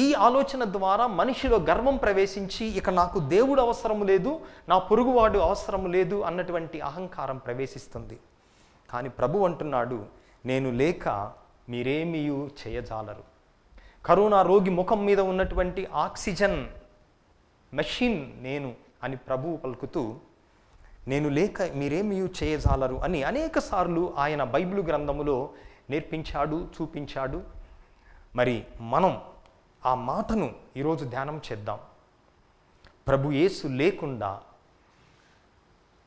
ఈ ఆలోచన ద్వారా మనిషిలో గర్వం ప్రవేశించి ఇక నాకు దేవుడు అవసరం లేదు, నా పొరుగువాడు అవసరం లేదు అన్నటువంటి అహంకారం ప్రవేశిస్తుంది. కానీ ప్రభు అంటున్నాడు, నేను లేక మీరేమీ చేయజాలరు. కరోనా రోగి ముఖం మీద ఉన్నటువంటి ఆక్సిజన్ మెషిన్ నేను అని ప్రభువు పలుకుతూ, నేను లేక మీరేమీ చేయజాలరు అని అనేక సార్లు ఆయన బైబిల్ గ్రంథములో నేర్పించాడు, చూపించాడు. మరి మనం ఆ మాటను ఈరోజు ధ్యానం చేద్దాం. ప్రభు యేసు లేకుండా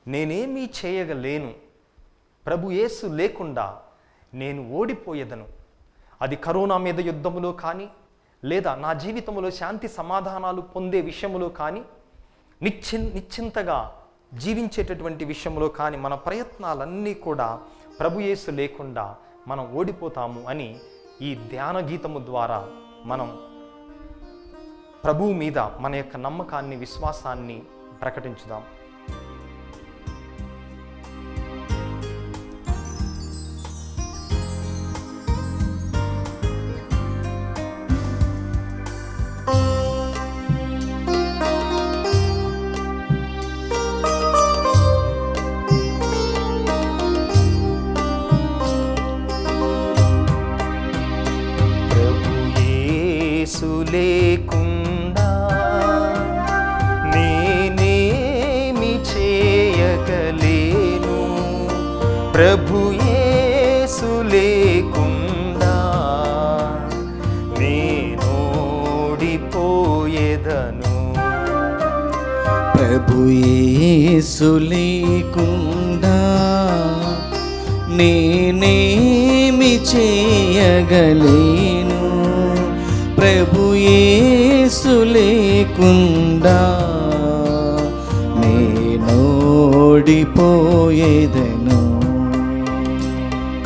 నేనేమీ చేయగలేను, ప్రభు యేసు లేకుండా నేను ఓడిపోయేదను. అది కరోనా మీద యుద్ధములో కానీ, లేదా నా జీవితంలో శాంతి సమాధానాలు పొందే విషయంలో కానీ, నిశ్చింతగా జీవించేటటువంటి విషయంలో కానీ, మన ప్రయత్నాలన్నీ కూడా ప్రభు యేసు లేకుండా మనం ఓడిపోతాము అని ఈ ధ్యాన గీతము ద్వారా మనం ప్రభువు మీద మన యొక్క నమ్మకాన్ని, విశ్వాసాన్ని ప్రకటించుదాం. లేకుండా నేనేమి చేయగలేను, ప్రభు యేసు లేకుండా నేనోడిపోయేదను. ప్రభు యేసు లేకుండా నేనేమి చేయగలేను, ప్రభు యేసు లేకుండా నేనోడిపోయేదను.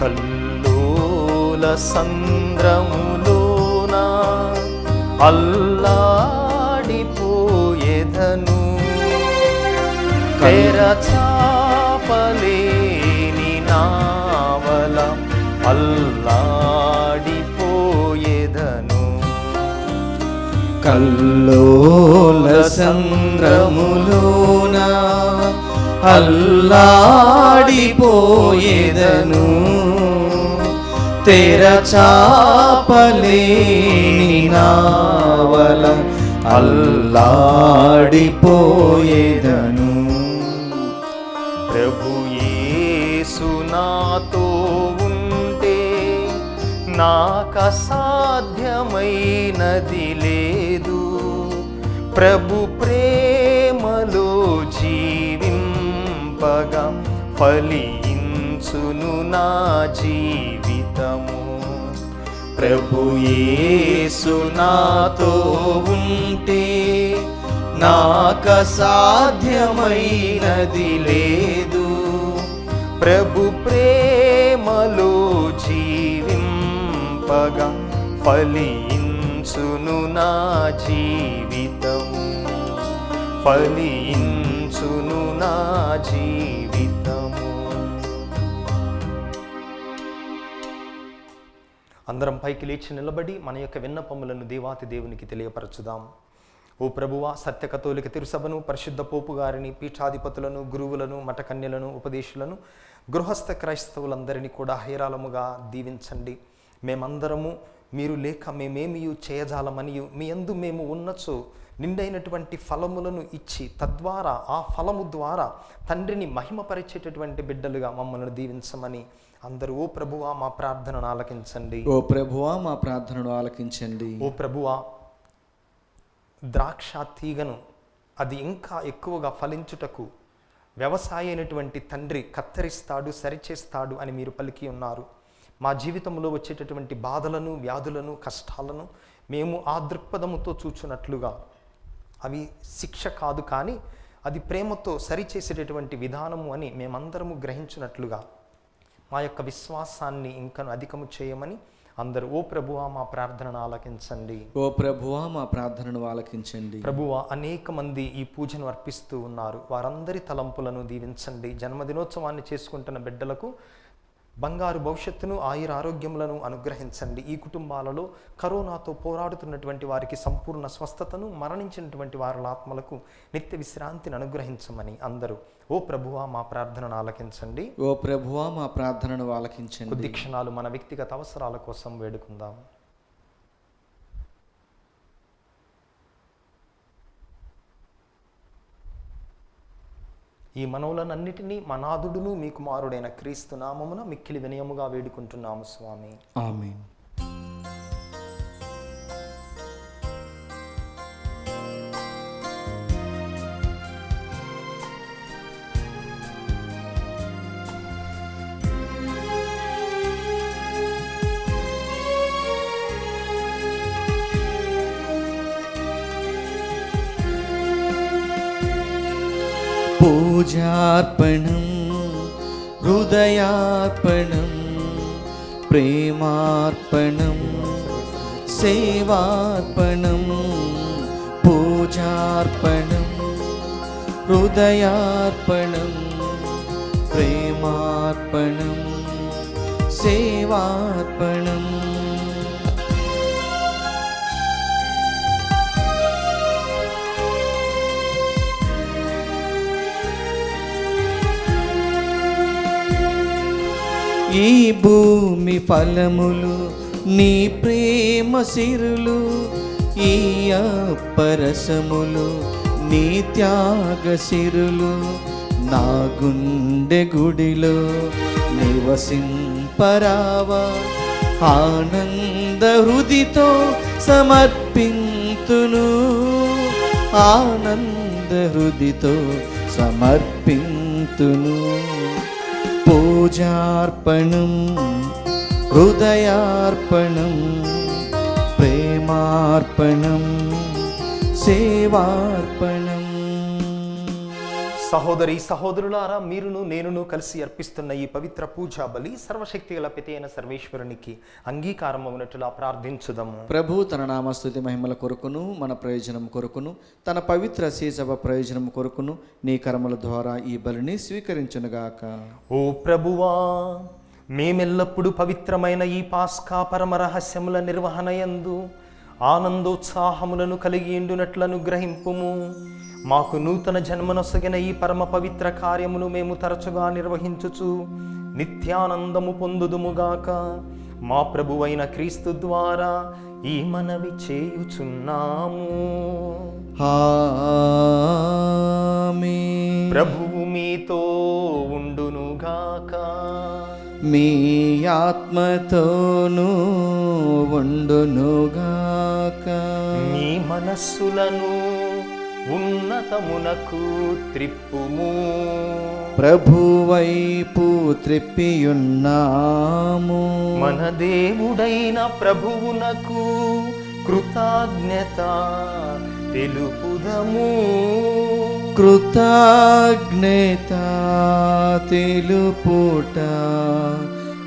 కల్లోల సంద్రములోన అల్లాడిపోయేదను, తెరచాపలేని నావల అల్లాడిపోయేదను. కల్లోల సంద్రములోన అల్లాడిపోయేదను, తెరచాపలేని నావల అల్లాడిపోయేదను. ప్రభు యేసు నాతో ఉంటే నాకసాధ్యమైనది లేదు, ప్రభు ప్రేమలో జీవింపగా ఫలించును నా జీవితము. ప్రభు యేసు నాతో ఉంటే నాకసాధ్యమైనది లేదు, ప్రభు ప్రేమలో జీవింపగా ఫలించును నా జీవితము, ఫలించును నా జీవితము. అందరం పైకి లేచి నిలబడి మన యొక్క విన్నపములను దేవాతి దేవునికి తెలియపరచుదాం. ఓ ప్రభువా, సత్య కథోలిక తిరుసభను, పరిశుద్ధ పోపు గారిని, పీఠాధిపతులను, గురువులను, మఠకన్యలను, ఉపదేశులను, గృహస్థ క్రైస్తవులందరినీ కూడా హేరాళముగా దీవించండి. మేమందరము మీరు లేక మేమేమి చేయజాలమనియు, మీ యందు మేము ఉన్నచో నిండైనటువంటి ఫలములను ఇచ్చి తద్వారా ఆ ఫలము ద్వారా తండ్రిని మహిమపరిచేటటువంటి బిడ్డలుగా మమ్మల్ని దీవించమని అందరూ ఓ ప్రభువా మా ప్రార్థనను ఆలకించండి. ఓ ప్రభువా మా ప్రార్థనను ఆలకించండి. ఓ ప్రభువా, ద్రాక్ష తీగను అది ఇంకా ఎక్కువగా ఫలించుటకు వ్యవసాయ అయినటువంటి తండ్రి కత్తరిస్తాడు, సరిచేస్తాడు అని మీరు పలికి ఉన్నారు. మా జీవితంలో వచ్చేటటువంటి బాధలను, వ్యాధులను, కష్టాలను మేము ఆ దృక్పథముతో చూచున్నట్లుగా అవి శిక్ష కాదు, కానీ అది ప్రేమతో సరిచేసేటటువంటి విధానము అని మేమందరము గ్రహించినట్లుగా మా యొక్క విశ్వాసాన్ని ఇంకను అధికము చేయమని అందరూ ఓ ప్రభువా మా ప్రార్థనను ఆలకించండి. ఓ ప్రభువా మా ప్రార్థనను ఆలకించండి. ప్రభువా, అనేక మంది ఈ పూజను అర్పిస్తూ ఉన్నారు. వారందరి తలంపులను దీవించండి. జన్మదినోత్సవాన్ని చేసుకుంటున్న బిడ్డలకు బంగారు భవిష్యత్తును, ఆయుర ఆరోగ్యములను అనుగ్రహించండి. ఈ కుటుంబాలలో కరోనాతో పోరాడుతున్నటువంటి వారికి సంపూర్ణ స్వస్థతను, మరణించినటువంటి వారి ఆత్మలకు నిత్య విశ్రాంతిని అనుగ్రహించమని అందరూ ఓ ప్రభువా మా ప్రార్థనను ఆలకించండి. ఓ ప్రభువా మా ప్రార్థనను ఆలకించండి. కొద్ది క్షణాలు మన వ్యక్తిగత అవసరాల కోసం వేడుకుందాం. ఈ మనవులనన్నిటినీ మా నాథుడును మీ కుమారుడైన క్రీస్తు నామమున మిక్కిలి వినయముగా వేడుకుంటున్నాము స్వామి. ఆమేన్. పూజార్పణం, హృదయార్పణం, ప్రేమార్పణం, సేవార్పణం. పూజార్పణం, హృదయార్పణం, ప్రేమార్పణం, సేవార్పణం. ఈ భూమి ఫలములు నీ ప్రేమ సిరులు, ఈ అప్పరసములు నీ త్యాగ సిరులు. నా గుండె గుడిలో నివసింపరావా, ఆనంద హృదితో సమర్పింతును, ఆనంద హృదితో సమర్పింతును. పూజార్పణం, హృదయార్పణం, ప్రేమార్పణం, సేవార్పణం. సహోదరి సహోదరులారా, మీరును నేనును కలిసి అర్పిస్తున్న ఈ పవిత్ర పూజా బలి సర్వశక్తి గల పిత అయిన సర్వేశ్వరునికి అంగీకారమవునట్లుగా ప్రార్థించుదాము. ప్రభు తన నామస్తుతి మహిమల కొరకును మన ప్రయోజనం కొరకును తన పవిత్ర సీసభ ప్రయోజనం కొరకును నీ కర్మల ద్వారా ఈ బలిని స్వీకరించునుగాక. ఓ ప్రభువా, మేమెల్లప్పుడు పవిత్రమైన ఈ పాస్కా పరమ రహస్యముల నిర్వహణయందు ఆనందోత్సాహములను కలిగి ఉండునట్లను గ్రహింపుము. మాకు నూతన జన్మనొసగిన ఈ పరమ పవిత్ర కార్యమును మేము తరచుగా నిర్వహించుచు నిత్యానందము పొందుదుముగాక. మా ప్రభువైన క్రీస్తు ద్వారా ఈ మనవి చేయుచున్నాము. ఆమేన్. ప్రభువు మీతో ఉండునుగాక. మీ ఆత్మతోనూ ఉండునుగాక. మీ మనస్సులను ఉన్నతమునకు త్రిప్పుము. ప్రభువైపు త్రిప్పియున్నాము. మన దేవుడైన ప్రభువునకు కృతజ్ఞత తెలుపుదము. కృతజ్ఞత తెలుపుట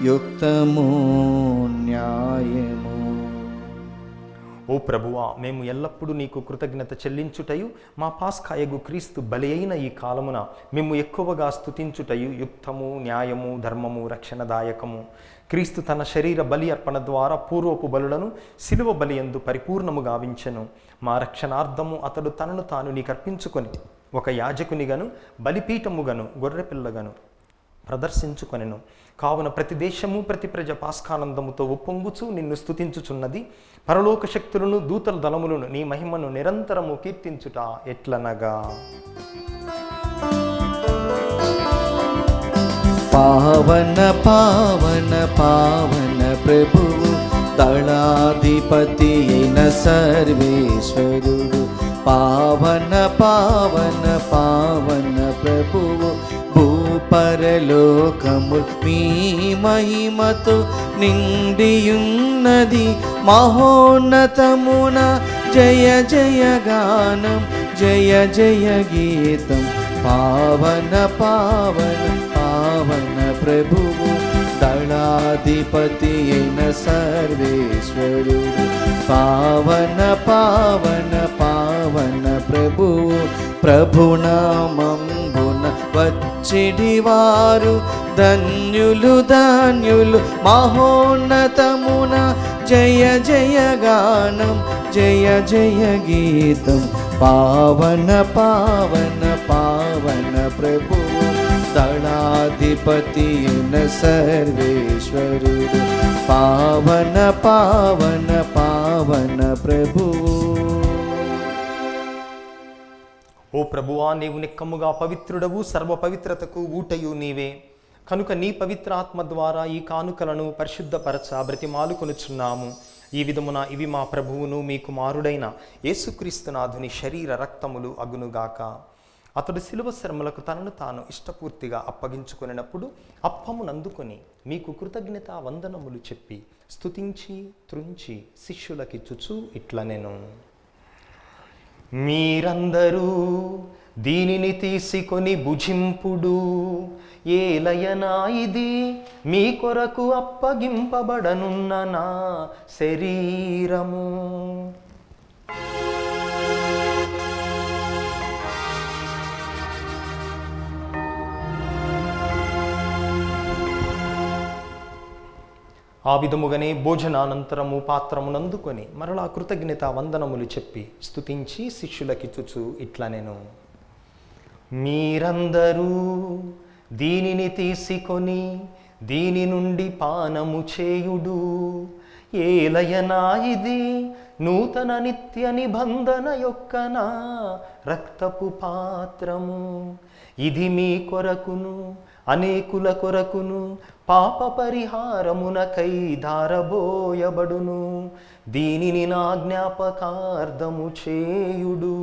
యుక్తము, న్యాయము. ఓ ప్రభువా, మేము ఎల్లప్పుడూ నీకు కృతజ్ఞత చెల్లించుటయు మా పాస్కాయగు క్రీస్తు బలి అయిన ఈ కాలమున మేము ఎక్కువగా స్తుతించుటయు యుక్తము, న్యాయము, ధర్మము, రక్షణదాయకము. క్రీస్తు తన శరీర బలి అర్పణ ద్వారా పూర్వపు బలులను శిలువ బలి యందు పరిపూర్ణము గావించెను. మా రక్షణార్థము అతడు తనను తాను నీకు అర్పించుకొని ఒక యాజకునిగను బలిపీఠముగను గొర్రెపిల్లగను ప్రదర్శించుకొనెను. కావున ప్రతి దేశము ప్రతి ప్రజ పాస్కానందముతో ఉప్పొంగుచు నిన్ను స్తుతించుచున్నది. పరలోక శక్తులను దూతల దళములను నీ మహిమను నిరంతరము కీర్తించుట ఎట్లనగా, పావన పావన పావన ప్రభువు దళాధిపతి అయిన సర్వేశ్వరుడు. పావన పావన పావన ప్రభువు భూపరలోకము మీ మహిమతో నిండియున్నది. మహోన్నతమున జయ జయ గానం, జయ జయ గీతం. పావన పావన పావన ప్రభువు దళాధిపతి అయిన సర్వేశ్వరుడు. పావన పావన పావన ప్రభువు ప్రభునామంబున వచ్చిడివారు ధన్యులు ధన్యులు. మహోన్నతమున జయ జయ గానం, జయ జయ గీతం. పావన పావన పావన ప్రభువు దళాధిపతి అయిన సర్వేశ్వరుడు. పావన పావన పావన ప్రభువు. ఓ ప్రభువా, నీవు నిక్కముగా పవిత్రుడవు, సర్వ పవిత్రతకు ఊటయు నీవే. కనుక నీ పవిత్ర ఆత్మ ద్వారా ఈ కానుకలను పరిశుద్ధపరచ బ్రతిమాలుకొనుచున్నాము. ఈ విధమున ఇవి మా ప్రభువును మీ కుమారుడైన యేసుక్రీస్తునాథుని శరీర రక్తములు అగునుగాక. అతడు శిలువ శ్రమలకు తనను తాను ఇష్టపూర్తిగా అప్పగించుకున్నప్పుడు అప్పమునందుకొని మీకు కృతజ్ఞత వందనములు చెప్పి స్తుతించి త్రుంచి శిష్యులకిచ్చుచు ఇట్లనెను: మీరందరూ దీనిని తీసుకొని భుజింపుడు. ఏలయనా ఇది మీ కొరకు అప్పగింపబడనున్న నా శరీరము. ఆ విధముగానే భోజనానంతరము పాత్రమునందుకొని మరలా కృతజ్ఞత వందనములు చెప్పి స్తుతించి శిష్యులకిచ్చుచు ఇట్లనెను: మీరందరూ దీనిని తీసుకొని దీని నుండి పానము చేయుడు. ఏలయనా ఇది నూతన నిత్య నిబంధన యొక్క నా రక్తపు పాత్రము. ఇది మీ కొరకును అనేకుల కొరకును పాప పరిహారమునకై ధారబోయబడును. దీనిని నా జ్ఞాపకార్థము చేయుడు.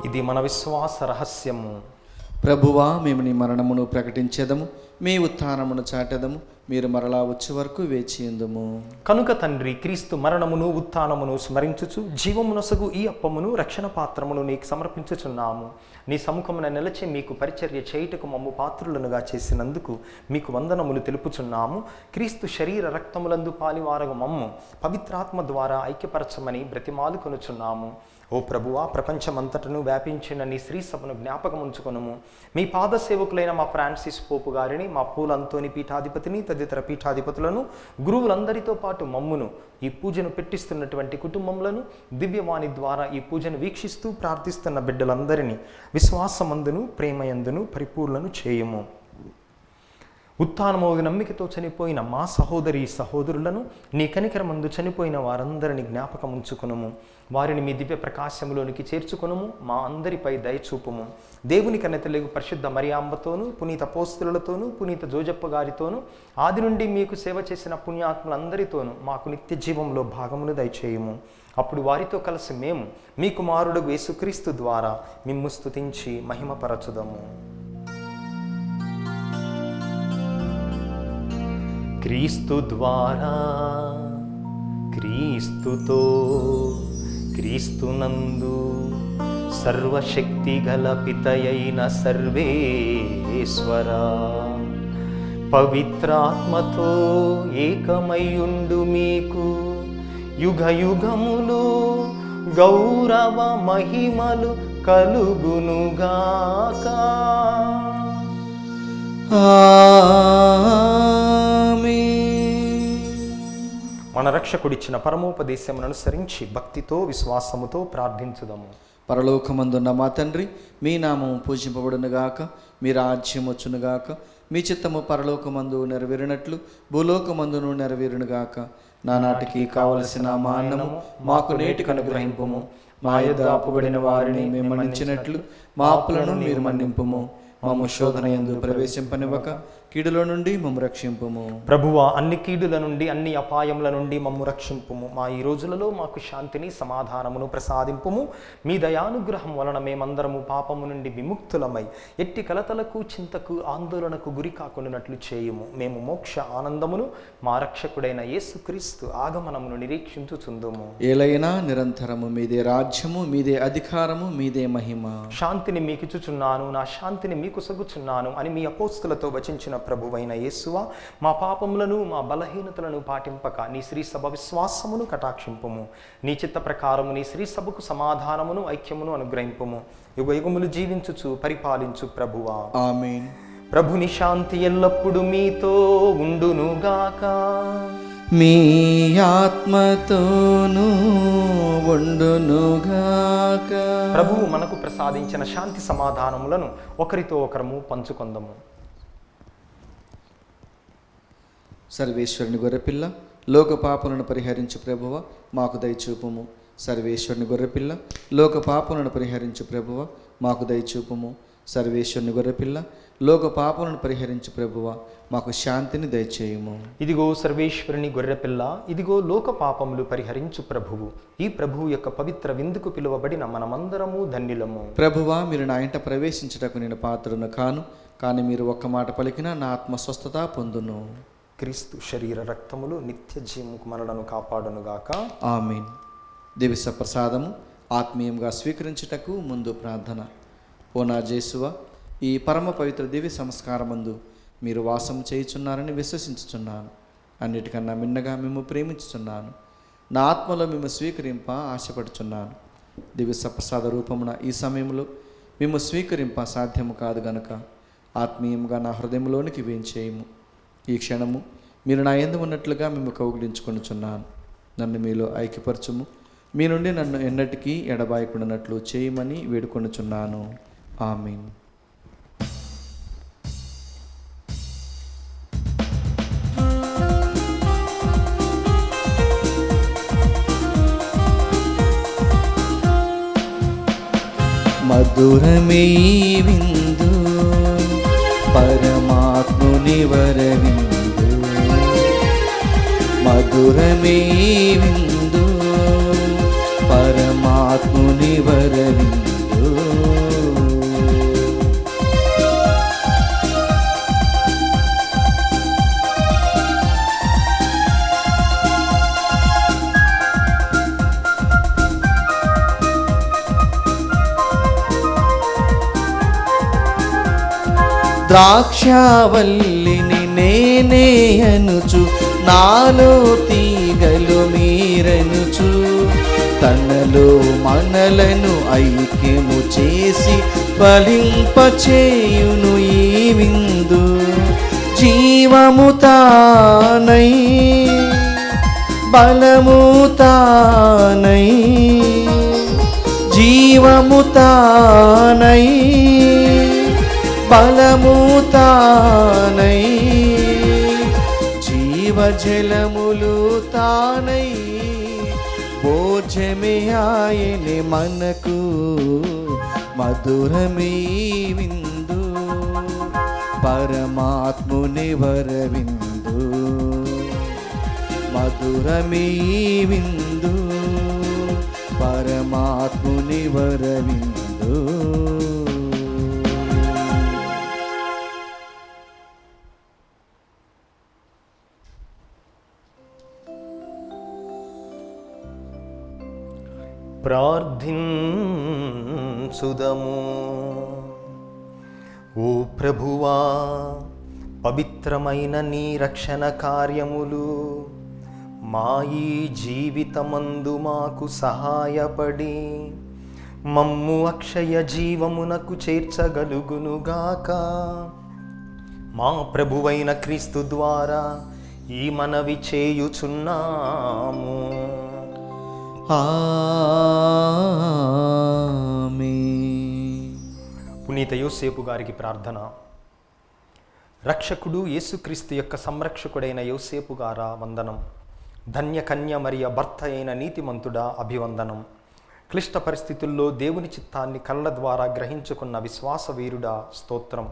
ఇది మన విశ్వాస రహస్యము. ప్రభువా, మేము నీ మరణమును ప్రకటించేదము, మీ ఉత్థానమును చాటెదము. మీరు మరలా వచ్చే వరకు వేచియుందుము. కనుక తండ్రి, క్రీస్తు మరణమును ఉత్థానమును స్మరించుచు జీవమునొసగు ఈ అప్పమును రక్షణ పాత్రమును నీకు సమర్పించుచున్నాము. నీ సముఖమున నిలిచి మీకు పరిచర్య చేయుటకు మమ్ము పాత్రులనుగా చేసినందుకు మీకు వందనములు తెలుపుచున్నాము. క్రీస్తు శరీర రక్తములందు పాలివారగు మమ్ము పవిత్రాత్మ ద్వారా ఐక్యపరచమని బ్రతిమాలుకొనుచున్నాము. ఓ ప్రభువా, ప్రపంచమంతటను వ్యాపించిన నీ శ్రీ సభను జ్ఞాపకం ఉంచుకొనుము. మీ పాద సేవకులైన మా ఫ్రాన్సిస్ పోపు గారిని, మా పూల అంతోని పీఠాధిపతిని, తదితర పీఠాధిపతులను, గురువులందరితో పాటు మమ్మును, ఈ పూజను పెట్టిస్తున్నటువంటి కుటుంబములను, దివ్యవాణి ద్వారా ఈ పూజను వీక్షిస్తూ ప్రార్థిస్తున్న బిడ్డలందరినీ విశ్వాసమందును ప్రేమయందును పరిపూర్ణను చేయుము. ఉత్థానమోగి నమ్మికతో చనిపోయిన మా సహోదరి సహోదరులను, నీ కనికరమందు చనిపోయిన వారందరిని జ్ఞాపకం ఉంచుకొనుము. వారిని మీ దివ్య ప్రకాశములోనికి చేర్చుకొనుము. మా అందరిపై దయచూపుము. దేవుని కన్నెతలేగు పరిశుద్ధ మరియాంబతోనూ, పునీత అపోస్తలులతోనూ, పునీత జోజప్ప గారితోనూ, ఆది నుండి మీకు సేవ చేసిన పుణ్యాత్ములందరితోనూ మాకు నిత్య జీవంలో భాగమును దయచేయుము. అప్పుడు వారితో కలిసి మేము మీ కుమారుడు యేసుక్రీస్తు ద్వారా మిమ్ము స్తుతించి మహిమపరచుదము. క్రీస్తు ద్వారా, క్రీస్తుతో, క్రీస్తునందు సర్వశక్తి గల పితయైన సర్వేశ్వర పవిత్రాత్మతో ఏకమయ్యుండు మీకు యుగ యుగములు గౌరవ మహిమలు కలుగునుగాక. మన రక్షకుడిచ్చిన పరమోపదేశమును అనుసరించి భక్తితో విశ్వాసముతో ప్రార్థించుదాము. పరలోకమందున్న మా తండ్రి, మీ నామము పూజింపబడునుగాక, మీ రాజ్యం వచ్చునుగాక, మీ చిత్తము పరలోకమందు నెరవేరినట్లు భూలోకమందును నెరవేరునుగాక. నానాటికి కావలసిన మా అన్నము మాకు నేటికి అనుగ్రహింపుము. మా యొద్ద అప్పుబడిన వారిని మేము మన్నించినట్లు మా అప్పులను మీరు మన్నింపుము. మమ్ము శోధన యందు ప్రవేశింపనివ్వక కీడులో నుండి మమ్ము రక్షింపుము. ప్రభువా, అన్ని కీడుల నుండి అన్ని అపాయముల నుండి మమ్ము రక్షింపుము. మా ఈ రోజులలో మాకు శాంతిని సమాధానమును ప్రసాదింపుము. మీ దయానుగ్రహం వలన మేమందరము పాపము నుండి విముక్తులమై ఎట్టి కలతలకు చింతకు ఆందోళనకు గురి కాకుండానట్లు చేయుము. మేము మోక్ష ఆనందమును మా రక్షకుడైన యేసుక్రీస్తు ఆగమనమును నిరీక్షించుచుందుము. ఏలైనా నిరంతరము మీదే రాజ్యము, మీదే అధికారము, మీదే మహిమ. శాంతిని మీకు ఇచ్చుచున్నాను, నా శాంతిని మీకు సగుచున్నాను అని మీ అపోస్తులతో వచించిన ప్రభువైన యేసువా, మా పాపములను మా బలహీనతలను పాటింపక నీ శ్రీ సభ విశ్వాసమును కటాక్షింపుము. నీ చిత్త ప్రకారము నీ శ్రీ సభకు సమాధానమును ఐక్యమును అనుగ్రహింపుము. యుగ యుగములు జీవించుచు పరిపాలించు ప్రభువా. ఆమేన్. ప్రభుని శాంతి ఎల్లప్పుడు మీతో ఉండునుగాక. మీ ఆత్మతోనూ ఉండునుగాక. ప్రభువు మనకు ప్రసాదించిన శాంతి సమాధానములను ఒకరితో ఒకరము పంచుకొందము. సర్వేశ్వరుని గొర్రెపిల్ల లోక పాపలను పరిహరించు ప్రభువ మాకు దయచూపుము. సర్వేశ్వరుని గొర్రెపిల్ల లోక పాపలను పరిహరించు ప్రభువ మాకు దయచూపుము. సర్వేశ్వరుని గొర్రెపిల్ల లోక పాపలను పరిహరించు ప్రభువ మాకు శాంతిని దయచేయుము. ఇదిగో సర్వేశ్వరుని గొర్రెపిల్ల, ఇదిగో లోక పాపములు పరిహరించు ప్రభువు. ఈ ప్రభువు యొక్క పవిత్ర విందుకు పిలువబడిన మనమందరము ధన్యులము. ప్రభువా, మీరు నా ఇంట ప్రవేశించుటకు నేను పాత్రను కాను, కానీ మీరు ఒక్క మాట పలికినా నా ఆత్మ స్వస్థత పొందును. క్రీస్తు శరీర రక్తములు నిత్య జీవముకు మనలను కాపాడునుగాక. ఆమేన్. దివిస ప్రసాదము ఆత్మీయంగా స్వీకరించుటకు ముందు ప్రార్థన. ఓ నా జేసువ, ఈ పరమ పవిత్ర దివ్య సంస్కారమందు మీరు వాసం చేయుచున్నారని విశ్వసించుచున్నాను. అన్నిటికన్నా మిన్నగా మేము ప్రేమించుచున్నాను. నా ఆత్మలో మేము స్వీకరింప ఆశపడుచున్నాను. దివ్య ప్రసాద రూపమున ఈ సమయంలో మేము స్వీకరింప సాధ్యము కాదు గనుక ఆత్మీయంగా నా హృదయంలోనికి వేంచేయము. ఈ క్షణము మీరు నా యందు ఉన్నట్లుగా మేము కౌగిలించుకొనుచున్నాను. నన్ను మీలో ఐక్యపరచుము. మీ నుండి నన్ను ఎన్నటికీ ఎడబాయకుండానట్లు చేయమని వేడుకొనుచున్నాను. ఆమేన్. మధురమే విందు పరమాత్ముని వరవిందు. మధురమే విందు పరమాత్ముని వరవిందు. ద్రాక్షావల్లిని నేనే అనుచు నాలో తీగలు మీరనుచు తనలో మనలను ఐక్యము చేసి ఫలింపచేయును ఈ విందు. జీవము తానై బలము తానై, జీవము తానై బలము తానై, జీవజలములు తానై భోజమే ఆయనే మనకు. మధురమే విందు పరమాత్ముని వరవిందు. మధురమే విందు పరమాత్ముని వరవిందు. ప్రార్థించుదము. ఓ ప్రభువా, పవిత్రమైన నీ రక్షణ కార్యములు మా ఈ జీవితమందు మాకు సహాయపడి మమ్ము అక్షయ జీవమునకు చేర్చగలుగునుగాక. మా ప్రభువైన క్రీస్తు ద్వారా ఈ మనవి చేయుచున్నాము. ఆమేన్. పునీత యోసేపు గారికి ప్రార్థన. రక్షకుడు యేసుక్రీస్తు యొక్క సంరక్షకుడైన యోసేపు గారా వందనం. ధన్య కన్య మరియ భర్త అయిన నీతిమంతుడా అభివందనం. క్లిష్ట పరిస్థితుల్లో దేవుని చిత్తాన్ని కళ్ళ ద్వారా గ్రహించుకున్న విశ్వాస వీరుడా స్తోత్రం.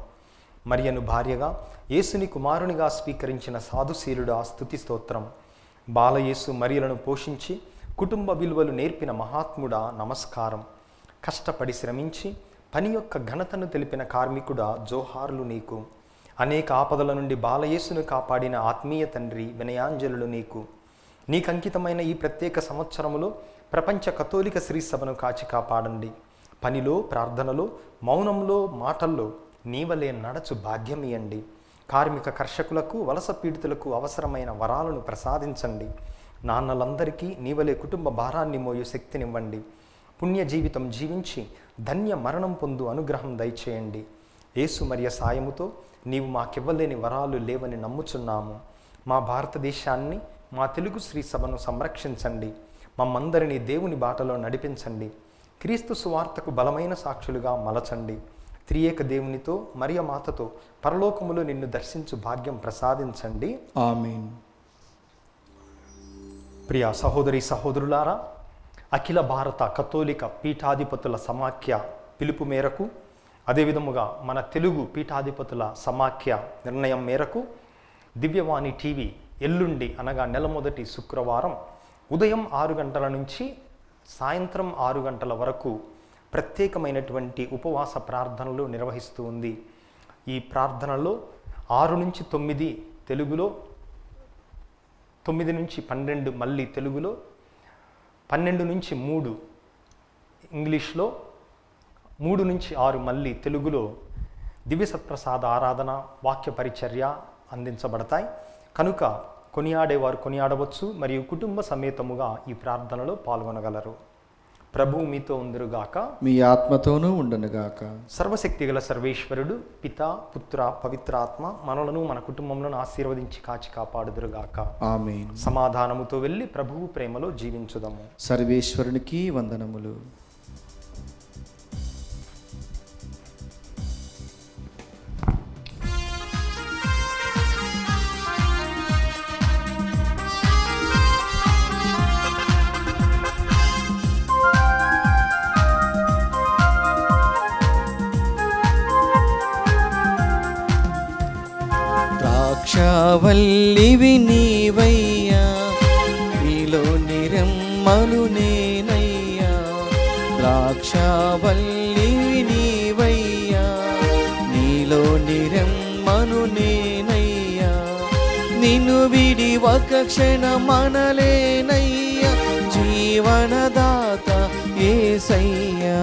మరియను భార్యగా యేసుని కుమారునిగా స్వీకరించిన సాధుశీలుడా స్తుతి స్తోత్రం. బాలయేసు మరియలను పోషించి కుటుంబ విలువలు నేర్పిన మహాత్ముడా నమస్కారం. కష్టపడి శ్రమించి పని యొక్క ఘనతను తెలిపిన కార్మికుడా జోహార్లు నీకు. అనేక ఆపదల నుండి బాలయేసును కాపాడిన ఆత్మీయ తండ్రి వినయాంజలులు నీకు. నీకంకితమైన ఈ ప్రత్యేక సంవత్సరములో ప్రపంచ కథోలిక శ్రీ సభను కాచి కాపాడండి. పనిలో, ప్రార్థనలో, మౌనంలో, మాటల్లో నీవలే నడచు భాగ్యమియండి. కార్మిక కర్షకులకు, వలస పీడితులకు అవసరమైన వరాలను ప్రసాదించండి. నాన్నలందరికీ నీవలే కుటుంబ భారాన్ని మోయు శక్తినివ్వండి. పుణ్య జీవితం జీవించి ధన్య మరణం పొందు అనుగ్రహం దయచేయండి. యేసు మరియ సాయముతో నీవు మాకివ్వలేని వరాలు లేవని నమ్ముచున్నాము. మా భారతదేశాన్ని, మా తెలుగు శ్రీ సభను సంరక్షించండి. మమ్మందరినీ దేవుని బాటలో నడిపించండి. క్రీస్తు సువార్తకు బలమైన సాక్షులుగా మలచండి. త్రియేక దేవునితో మరియ మాతతో పరలోకములో నిన్ను దర్శించు భాగ్యం ప్రసాదించండి. ఆమేన్. ప్రియ సహోదరి సహోదరులారా, అఖిల భారత కథోలిక పీఠాధిపతుల సమాఖ్య పిలుపు మేరకు, అదేవిధముగా మన తెలుగు పీఠాధిపతుల సమాఖ్య నిర్ణయం మేరకు దివ్యవాణి టీవీ ఎల్లుండి అనగా నెల మొదటి శుక్రవారం ఉదయం 6 గంటల నుంచి సాయంత్రం 6 గంటల వరకు ప్రత్యేకమైనటువంటి ఉపవాస ప్రార్థనలు నిర్వహిస్తూ ఉంది. ఈ ప్రార్థనలో 6 నుంచి 9 తెలుగులో, 9 నుంచి 12 మళ్ళీ తెలుగులో, 12 నుంచి 3 ఇంగ్లీష్లో, 3 నుంచి 6 మళ్ళీ తెలుగులో దివ్య సత్ప్రసాద ఆరాధన, వాక్య పరిచర్య అందించబడతాయి. కనుక కొనియాడేవారు కొనియాడవచ్చు మరియు కుటుంబ సమేతముగా ఈ ప్రార్థనలో పాల్గొనగలరు. ప్రభువు మీతో ఉందురుగాక, మీ ఆత్మతోనూ ఉండనుగాక. సర్వశక్తిగల సర్వేశ్వరుడు పిత, పుత్ర, పవిత్రాత్మ మనలను మన కుటుంబములను ఆశీర్వదించి కాచి కాపాడుదురుగాక. ఆమేన్. సమాధానముతో వెళ్ళి ప్రభువు ప్రేమలో జీవించుదాము. సర్వేశ్వరునికి వందనములు. ద్రాక్షావల్లివి నీవయ్యా, నీలో నిరమ్మలు నేనయ్యా. ద్రాక్షావల్లివి నీవయ్యా, నీలో నిరమ్మను నేనయ్యా. నిన్ను విడి ఒక క్షణమనలేనయ్యా, జీవనదాత యేసయ్యా.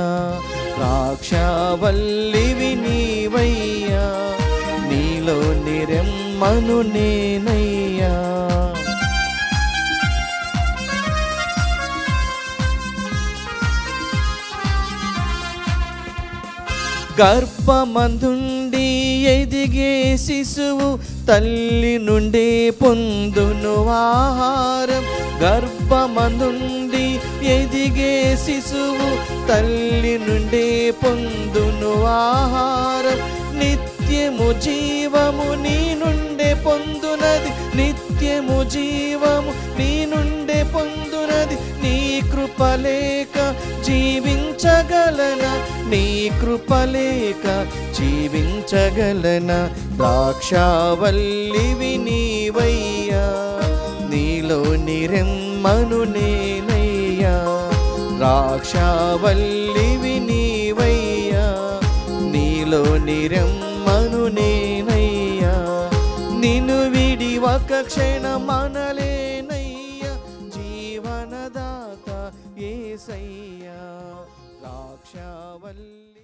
ద్రాక్షావల్లివి నీవయ్యా, నీలో నిరమ్మను నేనయ్యా. గర్భమందుండి ఎదిగే శిశువు తల్లి నుండి పొందును ఆహారం. గర్భమందుండి ఎదిగే శిశువు తల్లి నుండి పొందును ఆహారం. నిత్యము జీవము నీ నుండే పొందునది, నిత్యము జీవము నీ నుండే పొందునది. నీ కృపలేక జీవించగలన, నీ కృపలేక జీవించగలన. ద్రాక్షావల్లివి నీవయ్యా, నీలో నిరమ్మను నేనయ్యా. ద్రాక్షావల్లివి నీవయ్యా, నీలో నిరమ్మను నేనయ్యా. నిన్ను విడి ఒక క్షణమనలేనయ్యా, జీవనదాత యేసయ్యా. ద్రాక్షావల్లి